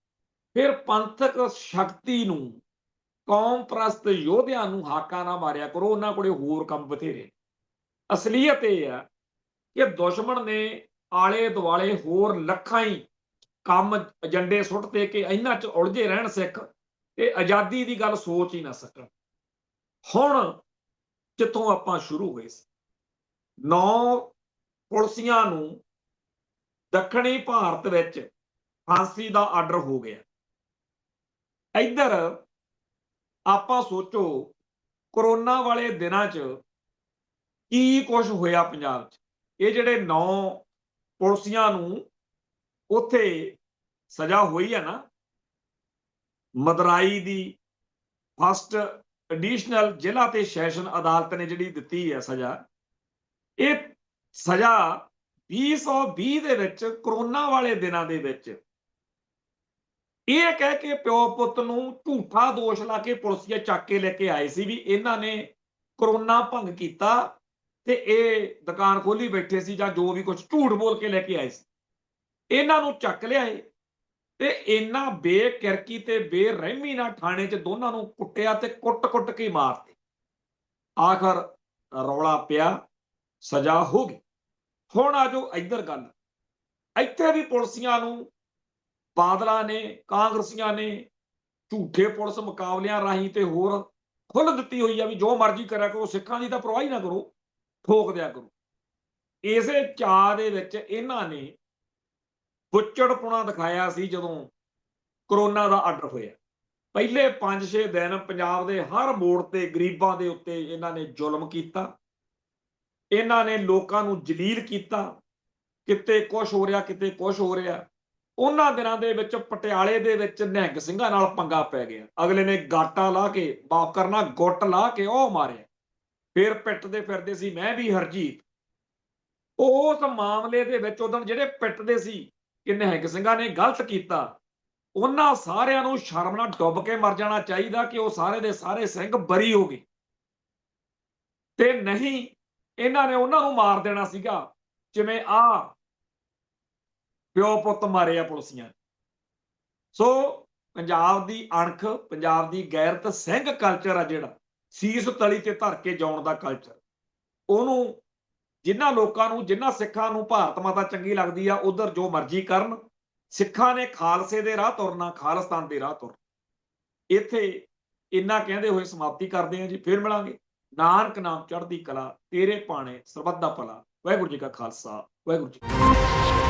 ਫਿਰ ਪੰਥਕ ਸ਼ਕਤੀ ਨੂੰ, ਕੌਮ ਪ੍ਰਸਤ ਯੋਧਿਆਂ ਨੂੰ ਹਾਕਾ ਨਾ ਮਾਰਿਆ ਕਰੋ, ਉਹਨਾਂ ਕੋਲੇ ਹੋਰ ਕੰਮ ਬਥੇਰੇ। ਅਸਲੀਅਤ ਇਹ ਆ ਕਿ ਦੁਸ਼ਮਣ ਨੇ ਆਲੇ ਦੁਆਲੇ ਹੋਰ ਲੱਖਾਂ ਹੀ ਕੰਮ ਏਜੰਡੇ ਸੁੱਟਦੇ ਕਿ ਇਹਨਾਂ 'ਚ ਉਲਝੇ ਰਹਿਣ ਸਿੱਖ, ਤੇ ਆਜ਼ਾਦੀ ਦੀ ਗੱਲ ਸੋਚ ਹੀ ਨਾ ਸਕਣ। ਹੁਣ ਜਿੱਥੋਂ ਆਪਾਂ ਸ਼ੁਰੂ ਹੋਏ ਸੀ, 9 ਪੁਲਸੀਆਂ ਨੂੰ ਦੱਖਣੀ ਭਾਰਤ ਵਿੱਚ ਫਾਂਸੀ ਦਾ ਆਰਡਰ ਹੋ ਗਿਆ। ਇੱਧਰ ਆਪਾਂ ਸੋਚੋ ਕਰੋਨਾ ਵਾਲੇ ਦਿਨਾਂ 'ਚ ਕੀ ਕੁਝ ਹੋਇਆ ਪੰਜਾਬ 'ਚ। ਇਹ ਜਿਹੜੇ 9 ਪੁਲਸੀਆਂ ਨੂੰ ਉੱਥੇ ਸਜ਼ਾ ਹੋਈ ਹੈ ਨਾ, ਮਦਰਾਈ ਦੀ ਫਸਟ ਐਡੀਸ਼ਨਲ ਜ਼ਿਲ੍ਹਾ ਤੇ ਸੈਸ਼ਨ ਅਦਾਲਤ ਨੇ ਜਿਹੜੀ ਦਿੱਤੀ ਹੈ ਸਜ਼ਾ, ਇਹ ਸਜ਼ਾ 2020 ਦੇ ਵਿੱਚ ਕਰੋਨਾ ਵਾਲੇ ਦਿਨਾਂ ਦੇ ਵਿੱਚ ਇਹ ਕਹਿ ਕੇ ਪਿਓ ਪੁੱਤ ਨੂੰ ਝੂਠਾ ਦੋਸ਼ ਲਾ ਕੇ ਪੁਲਿਸੀਏ ਚੱਕ ਕੇ ਲੈ ਕੇ ਆਏ ਸੀ ਵੀ ਇਹਨਾਂ ਨੇ ਕਰੋਨਾ ਭੰਗ ਕੀਤਾ ਤੇ ਇਹ ਦੁਕਾਨ ਖੋਲੀ ਬੈਠੇ ਸੀ ਜਾਂ ਜੋ ਵੀ ਕੁਝ ਝੂਠ ਬੋਲ ਕੇ ਲੈ ਕੇ ਆਏ ਸੀ। ਇਹਨਾਂ ਨੂੰ ਚੱਕ ਲਿਆਏ ਤੇ ਇਹਨਾਂ ਬੇਕਿਰਕੀ ਤੇ ਬੇਰਹਿਮੀ ਨਾਲ ਥਾਣੇ 'ਚ ਦੋਨਾਂ ਨੂੰ ਕੁੱਟਿਆ ਤੇ ਕੁੱਟ-ਕੁੱਟ ਕੇ ਮਾਰਤੇ। ਆਖਰ ਰੌਲਾ ਪਿਆ, ਸਜ਼ਾ ਹੋ ਗਈ। ਹੁਣ ਆ ਜਾਓ ਇੱਧਰ ਗੱਲ, ਇੱਥੇ ਵੀ ਪੁਲਿਸੀਆਂ ਨੂੰ ਬਾਦਲਾਂ ਨੇ, ਕਾਂਗਰਸੀਆਂ ਨੇ ਝੂਠੇ ਪੁਲਿਸ ਮੁਕਾਬਲਿਆਂ ਰਾਹੀਂ ਤੇ ਹੋਰ ਖੁੱਲ੍ਹ ਦਿੱਤੀ ਹੋਈ ਆ ਵੀ ਜੋ ਮਰਜ਼ੀ ਕਰਿਆ ਕਰੋ, ਸਿੱਖਾਂ ਦੀ ਤਾਂ ਪਰਵਾਹ ਹੀ ਨਾ ਕਰੋ, ਠੋਕ ਦਿਆ ਕਰੋ। ਇਸੇ ਚਾਅ ਦੇ ਵਿੱਚ ਇਹਨਾਂ ਨੇ ਬੁੱਚੜਪੁਣਾ ਦਿਖਾਇਆ ਸੀ ਜਦੋਂ ਕਰੋਨਾ ਦਾ ਆਰਡਰ ਹੋਇਆ। ਪਹਿਲੇ 5-6 ਦਿਨ ਪੰਜਾਬ ਦੇ ਹਰ ਮੋੜ ਤੇ ਗਰੀਬਾਂ ਦੇ ਉੱਤੇ ਇਹਨਾਂ ਨੇ ਜ਼ੁਲਮ ਕੀਤਾ, ਇਹਨਾਂ ਨੇ ਲੋਕਾਂ ਨੂੰ ਜਲੀਲ ਕੀਤਾ, ਕਿਤੇ ਕੁਛ ਹੋ ਰਿਹਾ, ਕਿਤੇ ਕੁਛ ਹੋ ਰਿਹਾ। ਉਹਨਾਂ ਦਿਨਾਂ ਦੇ ਵਿੱਚ ਪਟਿਆਲੇ ਦੇ ਵਿੱਚ ਨਿਹੰਗ ਸਿੰਘਾਂ ਨਾਲ ਪੰਗਾ ਪੈ ਗਿਆ। ਅਗਲੇ ਨੇ ਗਾਟਾ ਲਾ ਕੇ, ਮਾਫ ਕਰਨਾ, ਗੁੱਟ ਲਾ ਕੇ ਉਹ ਮਾਰਿਆ। ਫਿਰ ਪਿੱਟਦੇ ਫਿਰਦੇ ਸੀ ਮੈਂ ਵੀ ਹਰਜੀਤ। ਉਸ ਮਾਮਲੇ ਦੇ ਵਿੱਚ ਉਦੋਂ ਜਿਹੜੇ ਪਿੱਟਦੇ ਸੀ ਕਿ ਨਿਹੰਗ ਸਿੰਘਾਂ ਨੇ ਗਲਤ ਕੀਤਾ, ਉਹਨਾਂ ਸਾਰਿਆਂ ਨੂੰ ਸ਼ਰਮ ਨਾਲ ਡੁੱਬ ਕੇ ਮਰ ਜਾਣਾ ਚਾਹੀਦਾ ਕਿ ਉਹ ਸਾਰੇ ਦੇ ਸਾਰੇ ਸਿੰਘ ਬਰੀ ਹੋ ਗਏ, ਤੇ ਨਹੀਂ ਇਹਨਾਂ ਨੇ ਉਹਨਾਂ ਨੂੰ ਮਾਰ ਦੇਣਾ ਸੀਗਾ ਜਿਵੇਂ ਆ ਪਿਓ ਪੁੱਤ ਮਾਰੇ ਆ ਪੁਲਿਸੀਆਂ। ਸੋ ਪੰਜਾਬ ਦੀ ਅਣਖ, ਪੰਜਾਬ ਦੀ ਗੈਰਤ, ਸਿੰਘ ਕਲਚਰ ਆ ਜਿਹੜਾ ਸੀਸ ਤਲੀ ਤੇ ਧਰ ਕੇ ਜਾਉਣ ਦਾ ਕਲਚਰ, ਉਹਨੂੰ ਜਿਨ੍ਹਾਂ ਲੋਕਾਂ ਨੂੰ, ਜਿਨ੍ਹਾਂ ਸਿੱਖਾਂ ਨੂੰ ਭਾਰਤ ਮਾਤਾ ਚੰਗੀ ਲੱਗਦੀ ਆ ਉਧਰ ਜੋ ਮਰਜ਼ੀ ਕਰਨ। ਸਿੱਖਾਂ ਨੇ ਖਾਲਸੇ ਦੇ ਰਾਹ ਤੁਰਨਾ, ਖਾਲਿਸਤਾਨ ਦੇ ਰਾਹ ਤੁਰਨਾ। ਇੱਥੇ ਇੰਨਾ ਕਹਿੰਦੇ ਹੋਏ ਸਮਾਪਤੀ ਕਰਦੇ ਹਾਂ ਜੀ। ਫਿਰ ਮਿਲਾਂਗੇ। ਨਾਨਕ ਨਾਮ ਚੜ੍ਹਦੀ ਕਲਾ, ਤੇਰੇ ਭਾਣੇ ਸਰਬੱਤ ਦਾ ਭਲਾ। ਵਾਹਿਗੁਰੂ ਜੀ ਕਾ ਖਾਲਸਾ, ਵਾਹਿਗੁਰੂ ਜੀ ਕੀ ਫਤਿਹ।